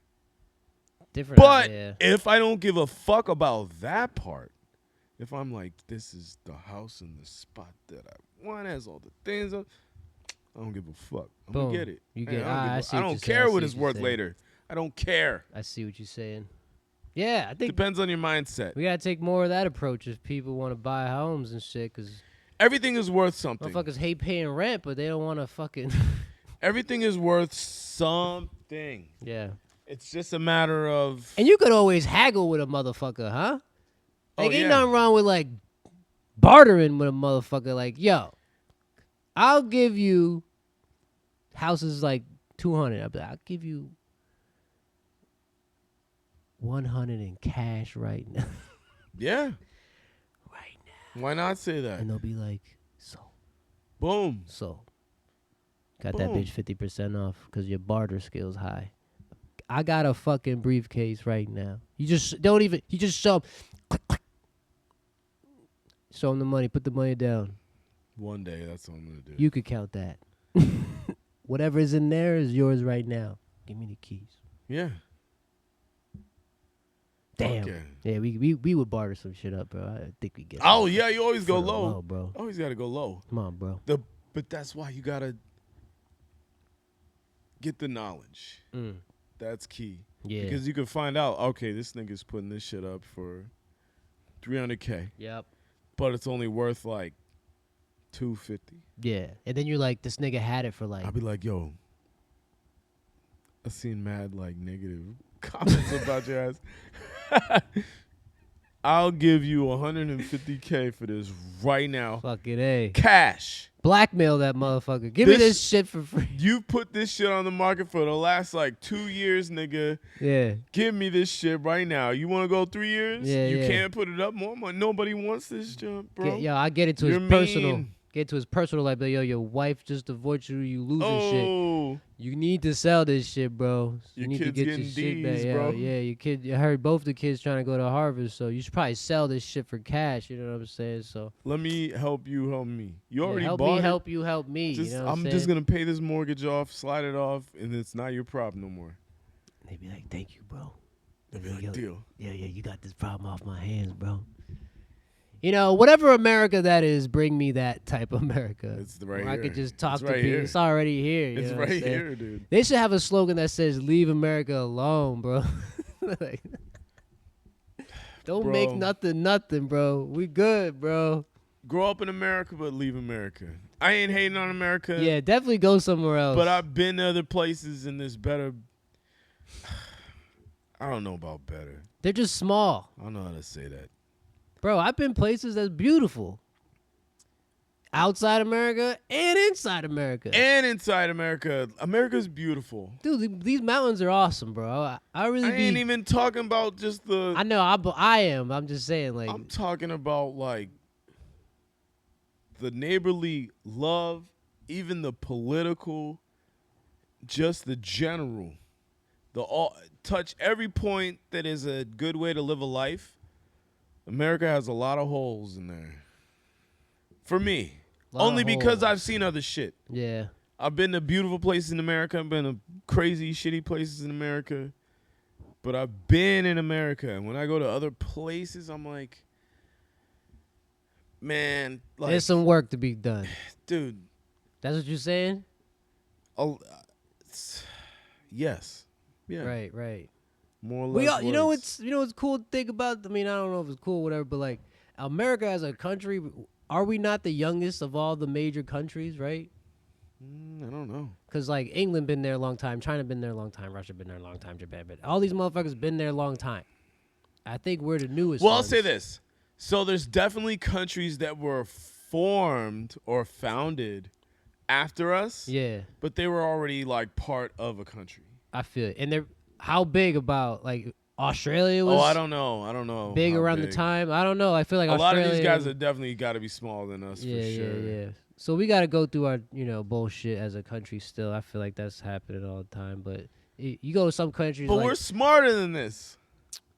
Different. But if I don't give a fuck about that part, if I'm like, this is the house in the spot that I want, has all the things I don't give a fuck. I'm going to get it. You get I don't care what it's worth later. I don't care. I see what you're saying. Yeah, I think. Depends on your mindset. We got to take more of that approach if people want to buy homes and shit. Because everything is worth something. Motherfuckers hate paying rent, but they don't want to fucking. Everything is worth something. Yeah. It's just a matter of. And you could always haggle with a motherfucker, huh? Like, Oh, ain't yeah. nothing wrong with, like, bartering with a motherfucker. Like, yo, I'll give you houses like 200. I'll be like, I'll give you 100 in cash right now. Yeah. Right now. Why not say that? And they'll be like, Boom. so. Got that Boom. bitch 50% off because your barter skill's high. I got a fucking briefcase right now. You just show 'em. Click, click. Show them the money. Put the money down. One day, that's what I'm gonna do. You could count that. Whatever is in there is yours right now. Give me the keys. Yeah. Damn. Okay. Yeah, we would barter some shit up, bro. I think we get. Oh some yeah, you always go for the low. bro. Always gotta go low. Come on, bro. But that's why you gotta get the knowledge. That's key. Yeah. Because you can find out, okay, this nigga's putting this shit up for $300K. Yep. But it's only worth like $250. Yeah, and then you're like, this nigga had it for like. I'll be like, yo, I seen mad like negative comments about your ass. I'll give you $150K for this right now. Fucking A. Cash. Blackmail that motherfucker. Give me this shit for free. You put this shit on the market for the last like 2 years, nigga. Yeah. Give me this shit right now. You want to go 3 years? Yeah, you yeah. can't put it up more. Nobody wants this jump, bro. Yo, I get it to You're his personal. mean. Get to his personal life. Like, yo, your wife just divorced you. You losing shit. Oh, You need to sell this shit, bro. You Your need to kid's get your getting shit back. D's, Yeah, bro. yeah, your kid. I heard both the kids trying to go to Harvard, so you should probably sell this shit for cash. You know what I'm saying? So let me help you, help me. You yeah, already help bought me, it. help you, help me. Just, you know what I'm saying? just gonna pay this mortgage off, slide it off, and it's not your problem no more. They be like, thank you, bro. They'll be Yo, like, deal. Yeah, you got this problem off my hands, bro. You know, whatever America that is, bring me that type of America. It's right where here. I could just talk It's to right people. here. It's already here. You It's know what I'm right saying? here, dude. They should have a slogan that says "Leave America alone, bro." Like, don't Bro. make nothing, bro. We good, bro. Grow up in America, but leave America. I ain't hating on America. Yeah, definitely go somewhere else. But I've been to other places and there's better. I don't know about better. They're just small, I don't know how to say that. bro. I've been places that's beautiful, outside America and inside America. And inside America, America's beautiful. Dude, these mountains are awesome, bro. I really I ain't even talking about just the. I know. I am. I'm just saying, like, I'm talking about like the neighborly love, even the political, just the general, the all touch every point that is a good way to live a life. America has a lot of holes in there. For me, Lot of only because holes. I've seen other shit. yeah. I've been to beautiful places in America. I've been to crazy, shitty places in America. But I've been in America. And when I go to other places, I'm like, man, like, There's some work to be done. dude, That's what you're saying? yes. Yeah. Right. More or less. We all, you know words. what's cool to think about? I mean, I don't know if it's cool or whatever, but like America as a country, are we not the youngest of all the major countries, right? I don't know. Because like England been there a long time, China been there a long time, Russia been there a long time, Japan been. All these motherfuckers been there a long time. I think we're the newest. Well, I'll ones. say this. So there's definitely countries that were formed or founded after us, Yeah, but they were already like part of a country. I feel it. And they're how big about like Australia was? Oh, I don't know. Big how around the big. time. I don't know. I feel like A lot Australia, of these guys have definitely got to be smaller than us yeah, for sure. yeah. So we got to go through our bullshit as a country. Still, I feel like that's happening all the time. But you go to some countries, But like, we're smarter than this.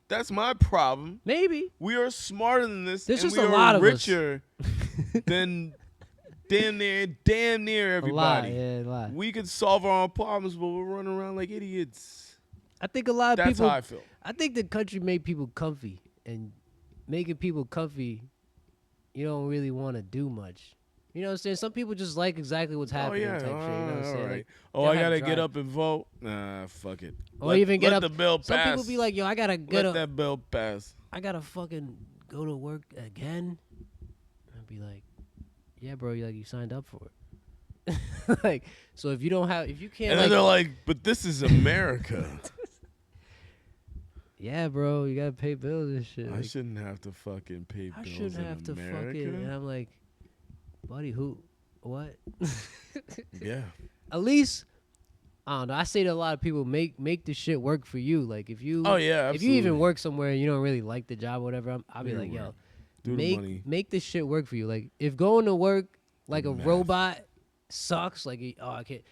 That's my problem. maybe We are smarter than this. There's and just we a are lot of us. richer than damn near a everybody. lot. Yeah, a lot. We could solve our own problems, but we're running around like idiots. I think a lot of That's people. how I feel. I think the country made people comfy, and making people comfy, you don't really want to do much. You know what I'm saying? Some people just like exactly what's happening. Oh yeah, type shit, you know what I'm all saying? right. Like, Oh, they'll I have gotta drive. get up and vote. Nah, fuck it. Or even get let up. the bill pass. Some people be like, yo, I gotta get let up. that bill pass. I gotta fucking go to work again. I'd be like, yeah, bro, you signed up for it. Like, so if you can't, And then they're like, but this is America. Yeah, bro, you gotta pay bills and shit. I Like, shouldn't have to fucking pay I bills shouldn't in have to America. fucking. And I'm like, buddy, who? What? Yeah. At least I don't know. I say to a lot of people, make the shit work for you. Like if you, Oh yeah, if you even absolutely. work somewhere and you don't really like the job or whatever, I'll be Make it like, yo, work. Do the money. make this shit work for you. Like if going to work like the a math. robot sucks, like oh I can't.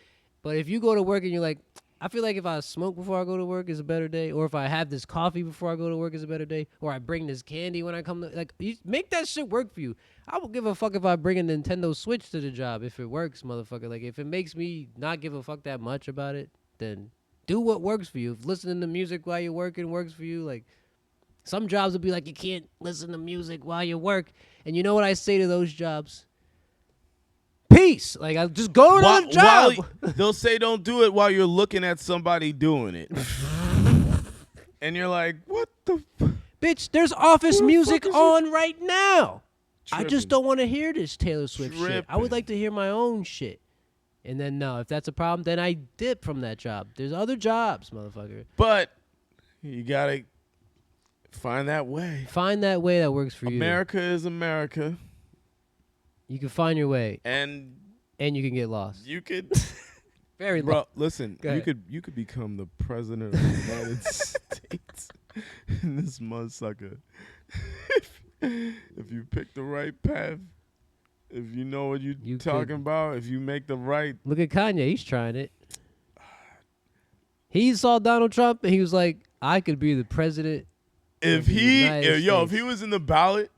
But if you go to work and you're like, I feel like if I smoke before I go to work is a better day, or if I have this coffee before I go to work is a better day, or I bring this candy when I come to like you make that shit work for you. I will give a fuck if I bring a Nintendo Switch to the job if it works, motherfucker. Like if it makes me not give a fuck that much about it, then do what works for you. If listening to music while you're working works for you, like some jobs will be like you can't listen to music while you work. And you know what I say to those jobs? Peace. Like I just go to the job. They'll say don't do it while you're looking at somebody doing it. And you're like, what the Bitch, there's office Who the music fuck is on right now. I just Tripping. don't want to hear this Taylor Swift shit. I would Tripping. like to hear my own shit. And then no, if that's a problem, then I dip from that job. There's other jobs, motherfucker. But you gotta find that way. Find that way that works for you. America is America. You can find your way, And and you can get lost. you could Very bro, lost. listen, Go you ahead. could become the president of the United States. And this motherfucker. If you pick the right path, if you know what you're You talking could- about, if you make the right Look at Kanye. He's trying it. He saw Donald Trump, and he was like, I could be the president. if the he United if he States. was in the ballot,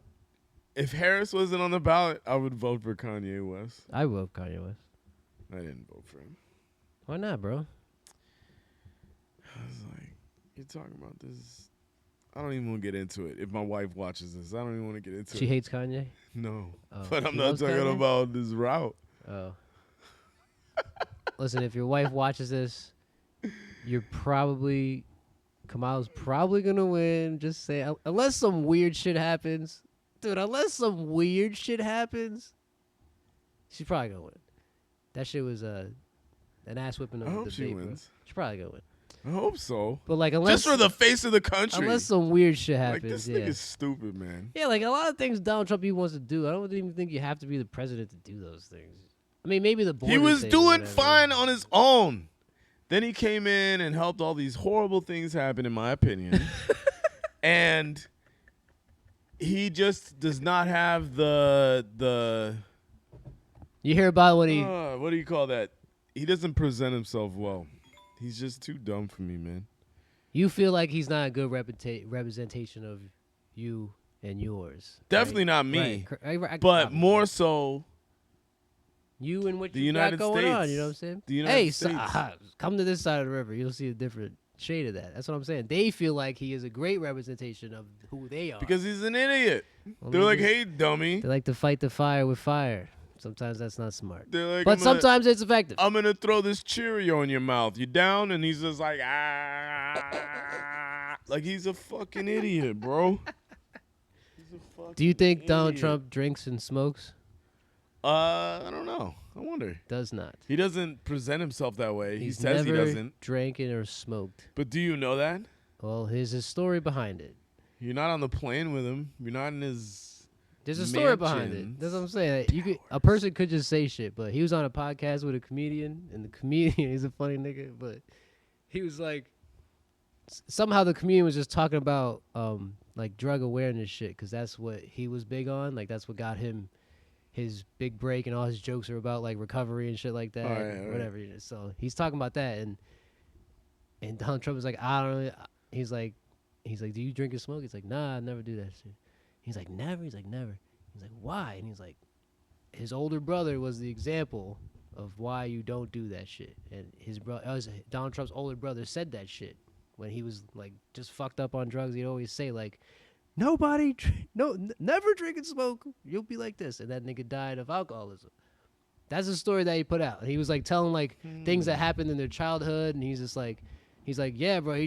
if Harris wasn't on the ballot, I would vote for Kanye West. I love Kanye West. I didn't vote for him. Why not, bro? I was like, you're talking about this. I don't even want to get into it. If my wife watches this, I don't even want to get into She it. hates Kanye? No. Oh, But I'm she not loves talking Kanye? about this route. Oh. Listen, if your wife watches this, you're probably Kamala's probably gonna win. Just say unless some weird shit happens. Dude, unless some weird shit happens, she's probably gonna win. That shit was an ass whipping of I the hope debate, she bro. wins. She's probably gonna win. I hope so. But like unless Just for the face of the country. unless some weird shit like, happens, this yeah. nigga's stupid, man. Yeah, like a lot of things Donald Trump he wants to do. I don't even think you have to be the president to do those things. I mean, maybe the border He was thing or doing whatever. fine on his own. Then he came in and helped all these horrible things happen, in my opinion. And he just does not have the You hear about what he what do you call that? He doesn't present himself well. He's just too dumb for me, man. You feel like he's not a good representation of you and yours. Definitely right? not me. Right. But Probably. more so you and what the you United got going on. States. You know what I'm saying? The United hey, States. come to this side of the river. You'll see a different shade of that. That's what I'm saying. They feel like he is a great representation of who they are. because he's an idiot. Well, They're they like, just- hey, dummy. They like to fight the fire with fire. Sometimes that's not smart. They're like, But sometimes it's effective. I'm gonna throw this Cheerio in your mouth. You down? And he's just like, ah. Like he's a fucking idiot, bro. He's a fucking Do you think Donald idiot. Trump drinks and smokes? I don't know. I wonder. Does not. He doesn't present himself that way. He He's says he never doesn't. drank it or smoked. But do you know that? Well, here's his story behind it. You're not on the plane with him. You're not in his. There's a story behind it. Mansions. That's what I'm saying. A person could just say shit, but he was on a podcast with a comedian, and the comedian is a funny nigga, but he was like, somehow the comedian was just talking about like drug awareness shit, because that's what he was big on. Like that's what got him his big break, and all his jokes are about like recovery and shit like that, Oh, yeah, and right. whatever. So he's talking about that, and Donald Trump was like, I don't know. He's like, do you drink and smoke? He's like, nah, I never do that shit. He's like, never? He's like, never. He's like, why? And he's like, his older brother was the example of why you don't do that shit. And Donald Trump's older brother said that shit when he was like just fucked up on drugs. He'd always say like, never drink and smoke. You'll be like this. And that nigga died of alcoholism. That's the story that he put out. He was like telling like things that happened in their childhood. And he's like, yeah, bro,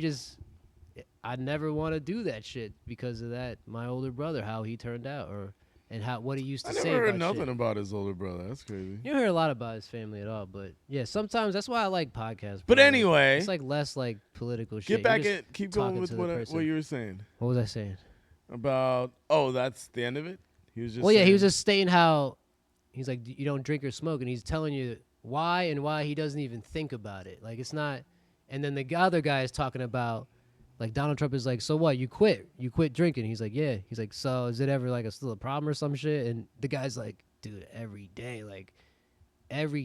I never want to do that shit because of that. My older brother, how he turned out, or and what he used to I say never heard about nothing shit. about his older brother. That's crazy. You don't hear a lot about his family at all, but yeah, sometimes that's why I like podcasts. But bro. anyway, it's like less like political shit. get back You're just at keep going talking with to the what person. you were saying What was I saying? about. That's the end of it. He was just. Well, yeah, he was saying- just stating how he's like, you don't drink or smoke, and he's telling you why and why he doesn't even think about it. Like it's not. And then the other guy is talking about, like Donald Trump is like, so what? You quit drinking. He's like, yeah. He's like, so is it ever like still a problem or some shit? And the guy's like, dude, every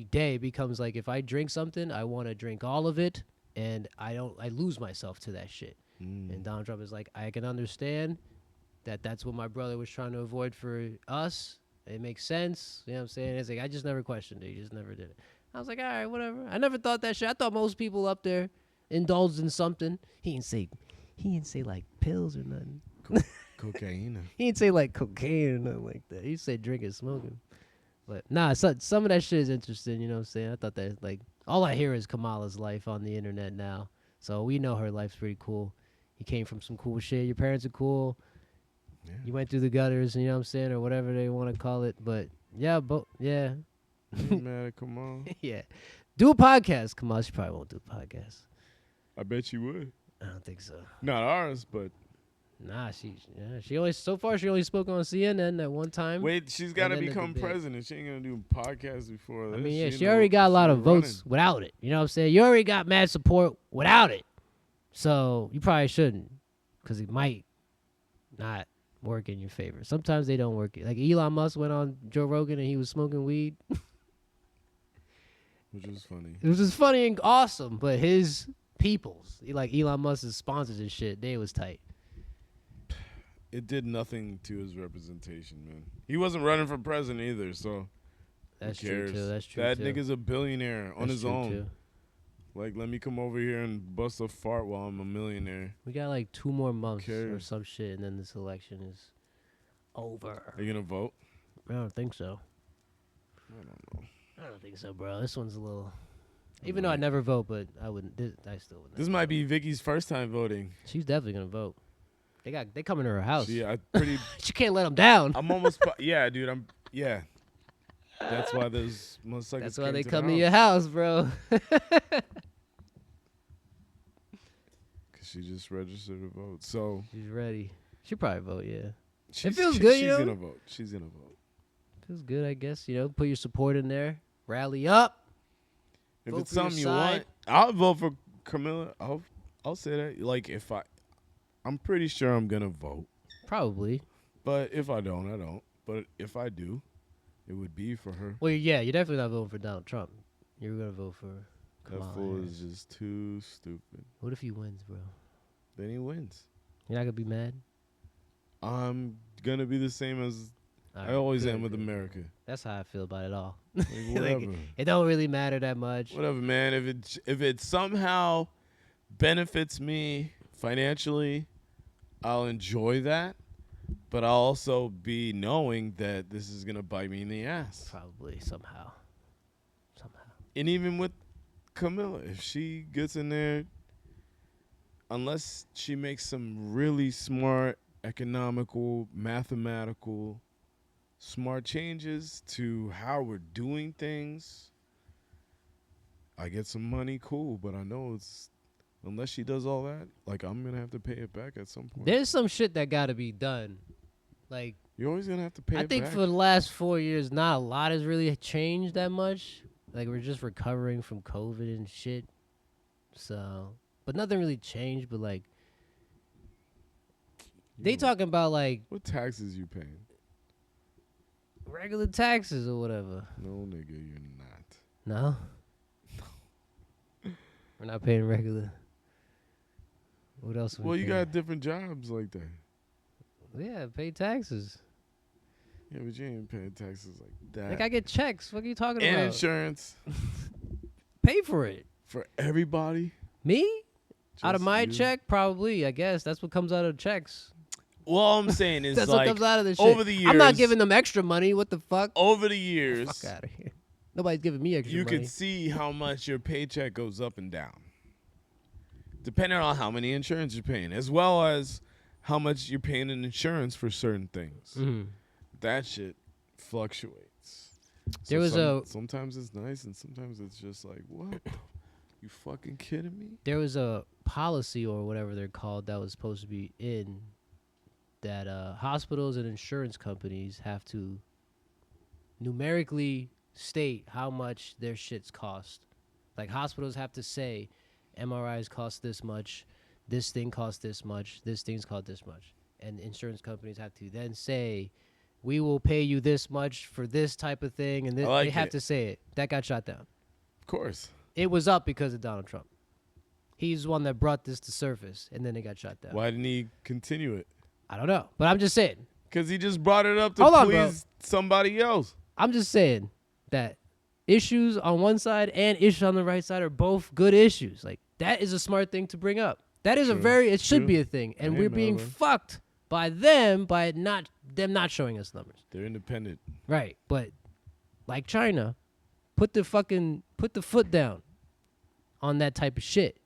day becomes like, if I drink something, I want to drink all of it, and I lose myself to that shit. And Donald Trump is like, I can understand that's what my brother was trying to avoid for us. It makes sense. You know what I'm saying? It's like, I just never questioned it. He just never did it. I was like, all right, whatever. I never thought that shit. I thought most people up there indulged in something. He didn't say like pills or nothing. Cocaine. He didn't say like cocaine or nothing like that. He said drinking, smoking. But nah, some of that shit is interesting. You know what I'm saying? I thought that like all I hear is Kamala's life on the internet now. So we know her life's pretty cool. You came from some cool shit. Your parents are cool. Yeah. You went through the gutters, you know what I'm saying, or whatever they want to call it. But yeah, yeah. You mad at Kamal? Yeah. Do a podcast. Kamal, she probably won't do a podcast. I bet you would. I don't think so. Not ours, but Nah, she only she only spoke on CNN that one time. wait, she's got to then the become debate. president. She ain't gonna do podcasts before this. I mean, yeah, she know, already got a lot of she's votes without it. You know what I'm saying? You already got mad support without it. So you probably shouldn't, because it might not work in your favor. Sometimes they don't work. Like Elon Musk went on Joe Rogan and he was smoking weed. which is funny. It was just funny and awesome, but his peoples, like Elon Musk's sponsors and shit, they was tight. It did nothing to his representation, man. He wasn't running for president either, so That's who true cares? too. That's true That too. nigga's a billionaire on That's his true, own. too. Like, let me come over here and bust a fart while I'm a millionaire. We got like 2 more months or cares? some shit, and then this election is over. Are you gonna vote? I don't think so. I don't know. I don't think so, bro. This one's a little. Even though I never vote, but I wouldn't. I still wouldn't. This might be Vicky's first time voting. She's definitely gonna vote. They coming to her house. Yeah, pretty. She can't let them down. I'm almost. Yeah, dude. Yeah. That's why those motherfuckers. That's why came they to come the to your house, bro. Cause she just registered to vote. So She's ready. She probably vote. Yeah, she's, feels good, She's you know? gonna vote. She's gonna vote. feels good, I guess. You know, put your support in there. Rally up. If Vote it's for your something you side. want, I'll vote for Camilla. I'll say that. Like I'm pretty sure I'm gonna vote. Probably. But if I don't, I don't. But if I do, it would be for her. Well, yeah, you're definitely not voting for Donald Trump. You're gonna vote for That Kamala fool Harris. is just too stupid. What if he wins, bro? Then he wins. You're not gonna be mad. I'm gonna be the same as All I right, always good, am with good. America. That's how I feel about it all. Like, Like, whatever. it don't really matter that much. Whatever, man. If it somehow benefits me financially, I'll enjoy that. But I'll also be knowing that this is gonna bite me in the ass. Probably somehow. And even with Camilla, if she gets in there, unless she makes some really smart, economical, mathematical, smart changes to how we're doing things, I get some money, cool. But I know it's, unless she does all that, like, I'm going to have to pay it back at some point. There's some shit that gotta be done. Like, You're always going to have to pay I it think back. for the last 4 years, not a lot has really changed that much. Like, we're just recovering from COVID and shit. So, but nothing really changed. But like, they talking about like What taxes you paying? regular taxes or whatever. No, nigga, you're not. No, we're not paying regular. What else? are we Well, you paying? got different jobs like that. Yeah, pay taxes. Yeah, but you ain't paying taxes like that. Like I get checks. What are you talking and about? insurance Pay for it. for everybody. Me? Out of Just my you. check? Probably. I guess that's what comes out of checks. Well, all I'm saying is That's like what comes out of this shit. over the years. I'm not giving them extra money. What the fuck? Over the years, Fuck out of here. Nobody's giving me extra you money. can see how much your paycheck goes up and down, depending on how many insurance you're paying, as well as how much you're paying in insurance for certain things. Mhm. that shit fluctuates. There was sometimes it's nice and sometimes it's just like, what? You fucking kidding me? There was a policy or whatever they're called that was supposed to be in that hospitals and insurance companies have to numerically state how much their shits cost. Like hospitals have to say MRIs cost this much, this thing costs this much, this thing's cost this much. And insurance companies have to then say, we will pay you this much for this type of thing. And they have to say it. That got shot down. Of course. It was up because of Donald Trump. He's the one that brought this to surface, and then it got shot down. Why didn't he continue it? I don't know. But I'm just saying. Because he just brought it up to please somebody else. I'm just saying that issues on one side and issues on the right side are both good issues. Like, that is a smart thing to bring up. That is it should be a thing. And we're being fucked by them by them not showing us numbers. They're independent. Right. But like China, put the foot down on that type of shit.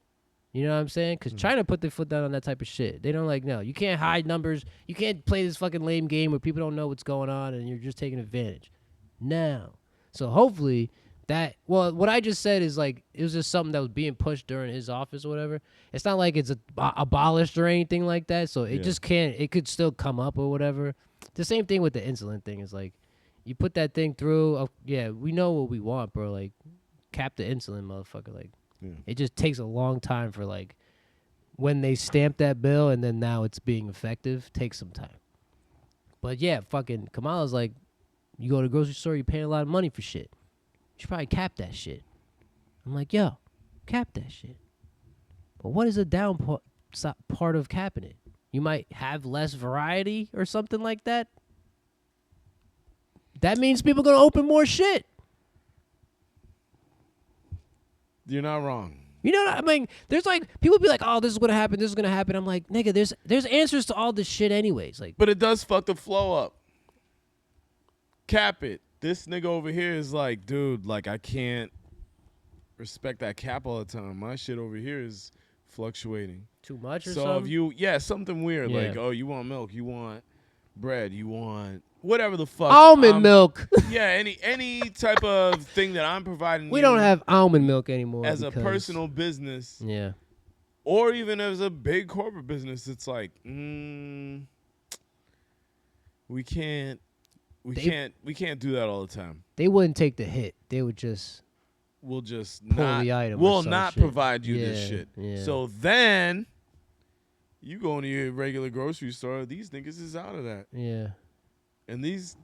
You know what I'm saying? Because China put their foot down on that type of shit. They don't no, you can't hide numbers. You can't play this fucking lame game where people don't know what's going on and you're just taking advantage. Now. So hopefully what I just said is it was just something that was being pushed during his office or whatever. It's not like it's abolished or anything like that. So it just can't, it could still come up or whatever. The same thing with the insulin thing is you put that thing through. We know what we want, bro. Cap the insulin, motherfucker. It just takes a long time for when they stamp that bill and then now it's being effective, takes some time. But yeah, fucking Kamala's you go to the grocery store, you're paying a lot of money for shit. You should probably cap that shit. I'm yo, cap that shit. But what is the down part of capping it? You might have less variety or something like that. That means people are going to open more shit. You're not wrong. You know what I mean? There's people be oh, this is going to happen, this is going to happen. I'm nigga, there's answers to all this shit anyways. But it does fuck the flow up. Cap it. This nigga over here is dude, I can't respect that cap all the time. My shit over here is fluctuating. Too much or something? So if you, something weird. Yeah. Oh, you want milk, you want bread, you want whatever the fuck. Almond milk. Yeah, any type of thing that I'm providing. We don't have almond milk anymore. As a personal business. Yeah. Or even as a big corporate business, it's we can't do that all the time. They wouldn't take the hit. They would just we'll just pull not the item. We'll not provide you this Yeah, shit. yeah. So then you go into your regular grocery store, these niggas is out of that. Yeah. And these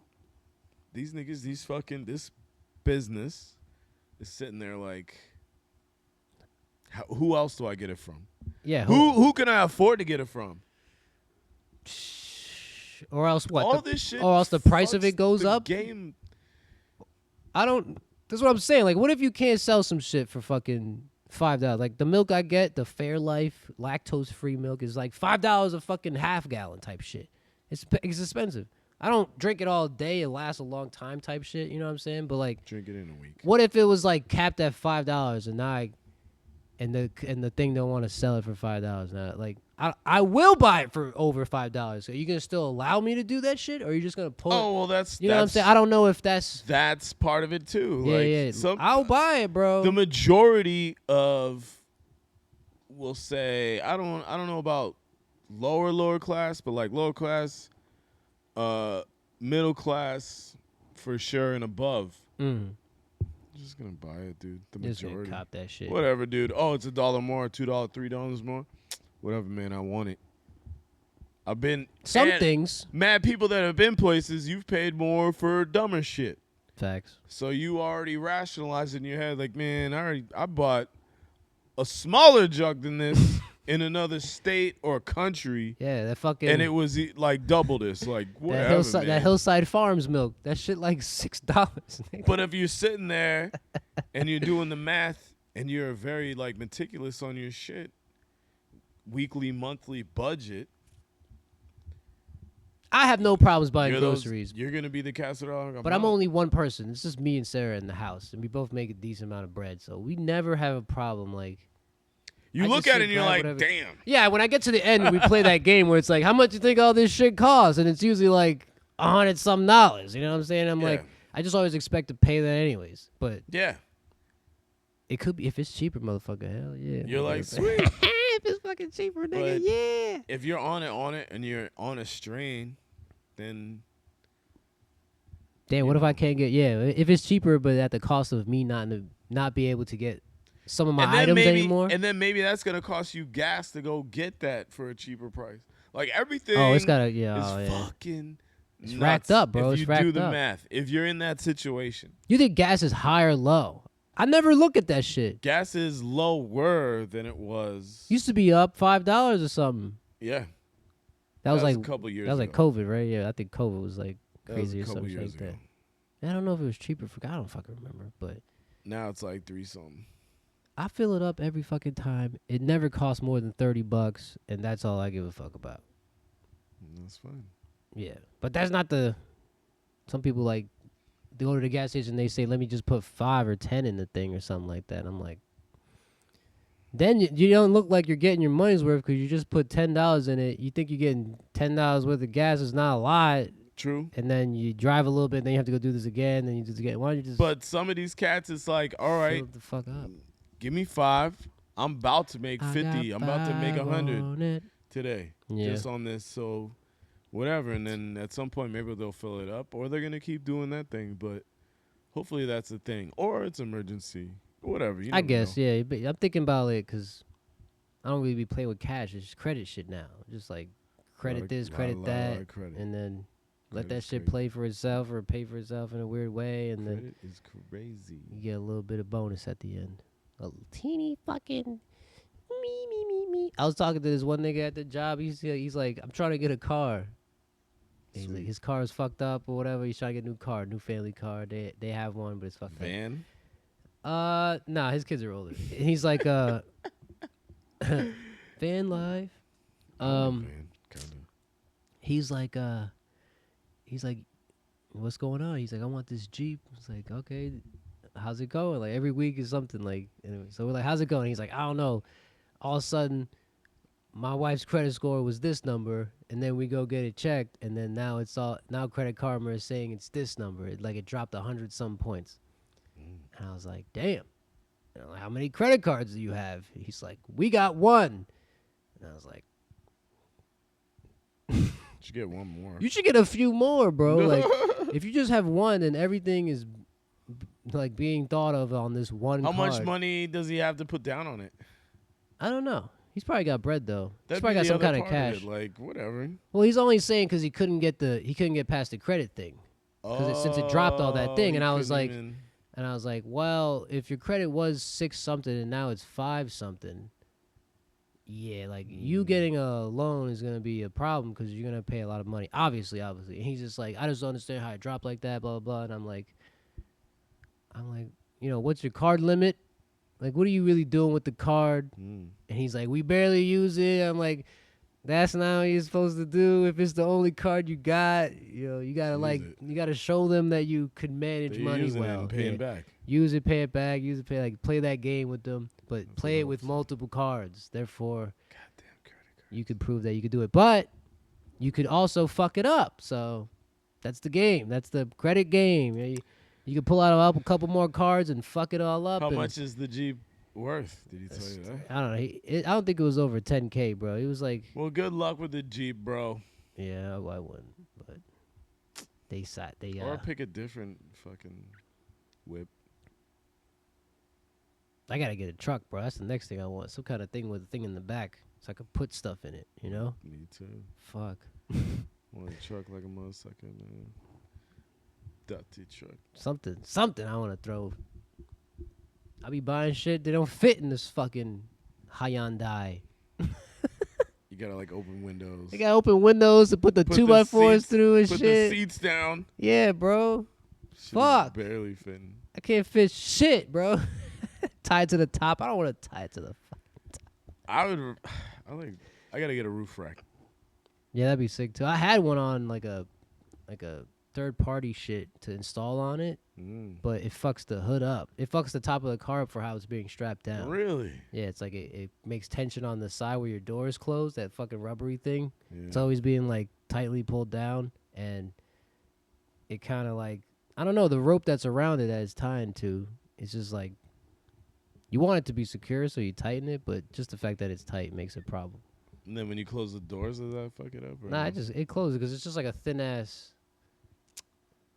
niggas, this business is sitting there who else do I get it from? Yeah. Who can I afford to get it from? Or else what? All this shit. Or else the price of it goes up. Game. That's what I'm saying. What if you can't sell some shit for fucking $5? The milk I get, the Fairlife lactose-free milk is $5 a fucking half gallon type shit. It's expensive. I don't drink it all day. It lasts a long time type shit. You know what I'm saying? But drink it in a week. What if it was capped at $5 and now and the thing don't want to sell it for $5 now? I will buy it for over $5. Are you gonna still allow me to do that shit, or are you just gonna pull? Oh well, that's you know what I'm saying. I don't know if that's part of it too. Yeah. I'll buy it, bro. The majority of, we'll say, I don't know about lower class, but lower class, middle class, for sure and above. Mm. I'm just gonna buy it, dude. The Just majority. gonna cop that shit. Whatever, dude. Oh, it's $1 more, $2, $3 more. Whatever, man. I want it. I've been Some things. Mad people that have been places, you've paid more for dumber shit. Facts. So you already rationalize it in your head, man, I bought a smaller jug than this in another state or country. Yeah, that fucking. And it was double this, whatever. That Hillside Farms milk. That shit $6. But if you're sitting there and you're doing the math and you're very meticulous on your shit, weekly, monthly budget. I have no problems buying groceries. You're gonna be the casserole. But I'm only one person. It's just me and Sarah in the house, and we both make a decent amount of bread, so we never have a problem. You look at it and you're whatever. Damn. Yeah, when I get to the end, we play that game where it's how much you think all this shit costs, and it's usually $100 dollars. You know what I'm saying? I'm Yeah. like, I just always expect to pay that anyways. But Yeah. it could be if it's cheaper, motherfucker. Hell yeah. You're like, motherfucker. sweet. If it's fucking cheaper, nigga, But- yeah. If you're on it, and you're on a strain, then Damn, you what if I know. can't get? Yeah, if it's cheaper, but at the cost of me not be able to get some of my and then items maybe, anymore. And then maybe that's gonna cost you gas to go get that for a cheaper price. Like everything. Oh, it's gotta is yeah. fucking. It's nuts racked up, bro. If It's you do racked the up. math, if you're in that situation, You think gas is high or low? I never look at that shit. gas is lower than it was. Used to be up $5 or something. Yeah, That was like a couple years. that was like ago. COVID, right? Yeah, I think COVID was like That was crazy a or couple something years like ago. that. I don't know if it was cheaper. I don't fucking remember, but Now it's like 3 something. I fill it up every fucking time. It never costs more than $30, and that's all I give a fuck about. That's fine. Yeah, but that's not the. Some people like they go to the gas station. They say, "Let me just put 5 or 10 in the thing or something like that." I'm like, then you don't look like you're getting your money's worth because you just put $10 in it. You think you're getting $10 worth of gas is not a lot, True. and then you drive a little bit, then you have to go do this again, then you do this again. Why don't you just But some of these cats, it's like, all fill right, it the fuck up? give me 5. I'm about to make 50. I'm about to make 100 100. today. Yeah. Just on this. So whatever. And then at some point, maybe they'll fill it up or they're going to keep doing that thing. But hopefully that's the thing. Or it's emergency. Whatever. You I never guess, know. yeah. But I'm thinking about it because I don't really be playing with cash. It's just credit shit now. Just like credit Lot this, of- credit lot that, of credit. and then let that Credit's shit crazy. play for itself or pay for itself in a weird way, and then Credit is crazy. you get a little bit of bonus at the end. A little teeny fucking me. I was talking to this one nigga at the job. He's like, I'm trying to get a car. And he's like, Sweet. his car is fucked up or whatever. He's trying to get a new car, new family car. They have one, but it's fucked Van? up. Nah, his kids are older. And he's like, van life. Van, kind of. He's like, what's going on? He's like, I want this Jeep. It's like, okay, how's it going? Like every week is something like. Anyway, so we're like, how's it going? He's like, I don't know. All of a sudden, my wife's credit score was this number, and then we go get it checked, and then now Credit Karma is saying it's this number. It dropped 100-some points. And I was like, damn. And I'm like, how many credit cards do you have? He's like, we got one. And I was like, Should get one more. you should get a few more, bro. Like, if you just have one, then everything is like being thought of on this one How card. much money does he have to put down on it? I don't know. He's probably got bread though. He's That'd probably be got the some other kind of part cash. it, like, whatever. Well, he's only saying because he couldn't get past the credit thing. Since it dropped all that thing, he and I was couldn't like- even- And I was like, well, if your credit was 6 something and now it's 5 something, yeah, like you getting a loan is gonna be a problem because you're gonna pay a lot of money. Obviously. And he's just like, I just don't understand how it dropped like that, blah blah blah. And I'm like, what's your card limit? Like, what are you really doing with the card? Mm. And he's like, we barely use it. I'm like, that's not what you're supposed to do. If it's the only card you got, you gotta Use it. you gotta show them that you could manage They're money using it well. and paying Yeah. back. Use it, pay it back. Use it, pay play that game with them, but That's play what I it with hope so. multiple cards. Therefore, Goddamn credit card. you could prove that you could do it, but you could also fuck it up. So that's the game. That's the credit game. You could pull out a couple more cards and fuck it all up. How and much is the Jeep worth? Did he tell you that? I don't know. I don't think it was over 10K, bro. It was like, Well, good luck with the Jeep, bro. yeah, I wouldn't. But they Or pick a different fucking whip. I gotta get a truck, bro. That's the next thing I want. Some kind of thing with a thing in the back, so I could put stuff in it. You know? Me too. Fuck. Want a truck like a motherfucker, man. Dirty truck. Something I want to throw. I be buying shit that don't fit in this fucking Hyundai. You gotta like open windows. They got open windows to put the Put 2x4s seats- through and Put shit. the seats down. Yeah, bro. Shit is Fuck. barely fitting. I can't fit shit, bro. Tied to the top. I don't want to tie it to the. I gotta get a roof rack. Yeah, that'd be sick too. I had one on like a third party shit to install on it, but it fucks the hood up. It fucks the top of the car up for how it's being strapped down. Really? Yeah, it's like it makes tension on the side where your door is closed. That fucking rubbery thing. Yeah. It's always being like tightly pulled down, and it kind of like, I don't know, the rope that's around it that it's tying to, it's just like, you want it to be secure, so you tighten it, but just the fact that it's tight makes a problem. And then when you close the doors, does that fuck it up? Or Nah, no? it closes because it's just like a thin ass.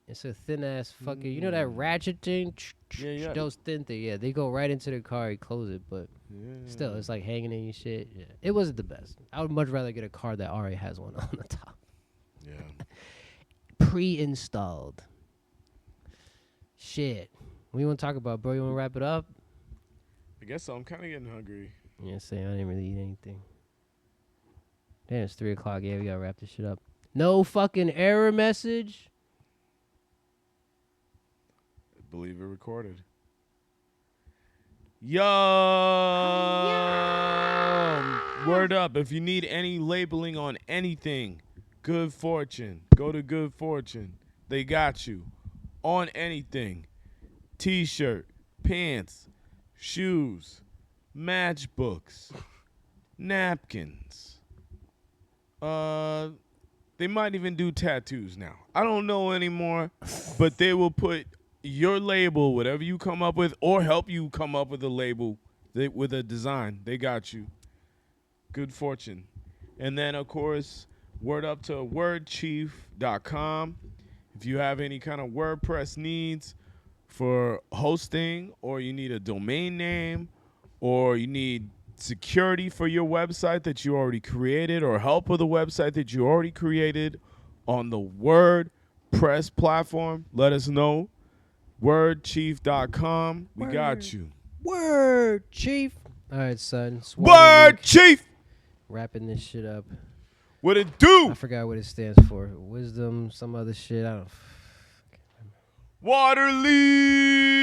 It's a thin ass fucking. You know that ratchet thing? Yeah. Those thin thing. Yeah, they go right into the car. You close it, but still, it's like hanging in your shit. Yeah, it wasn't the best. I would much rather get a car that already has one on the top, Yeah. pre-installed. Shit. What do you want to talk about, bro? You want to wrap it up? I guess so. I'm kind of getting hungry. Yeah, say I didn't really eat anything. Damn, it's 3:00. Yeah, we gotta wrap this shit up. No fucking error message. I believe it recorded. Yo! Word up. If you need any labeling on anything, Good Fortune. Go to Good Fortune. They got you. On anything. T-shirt, pants, shoes, matchbooks, napkins. They might even do tattoos now. I don't know anymore, but they will put your label, whatever you come up with, or help you come up with a label with a design. They got you. Good Fortune. And then, of course, word up to wordchief.com. If you have any kind of WordPress needs for hosting, or you need a domain name, or you need security for your website that you already created, or help with a website that you already created on the WordPress platform, let us know. Wordchief.com. We got you. Word, chief. All right, son. Word Chief. Wrapping this shit up. What it do? I forgot what it stands for. Wisdom, some other shit. I don't. Waterly.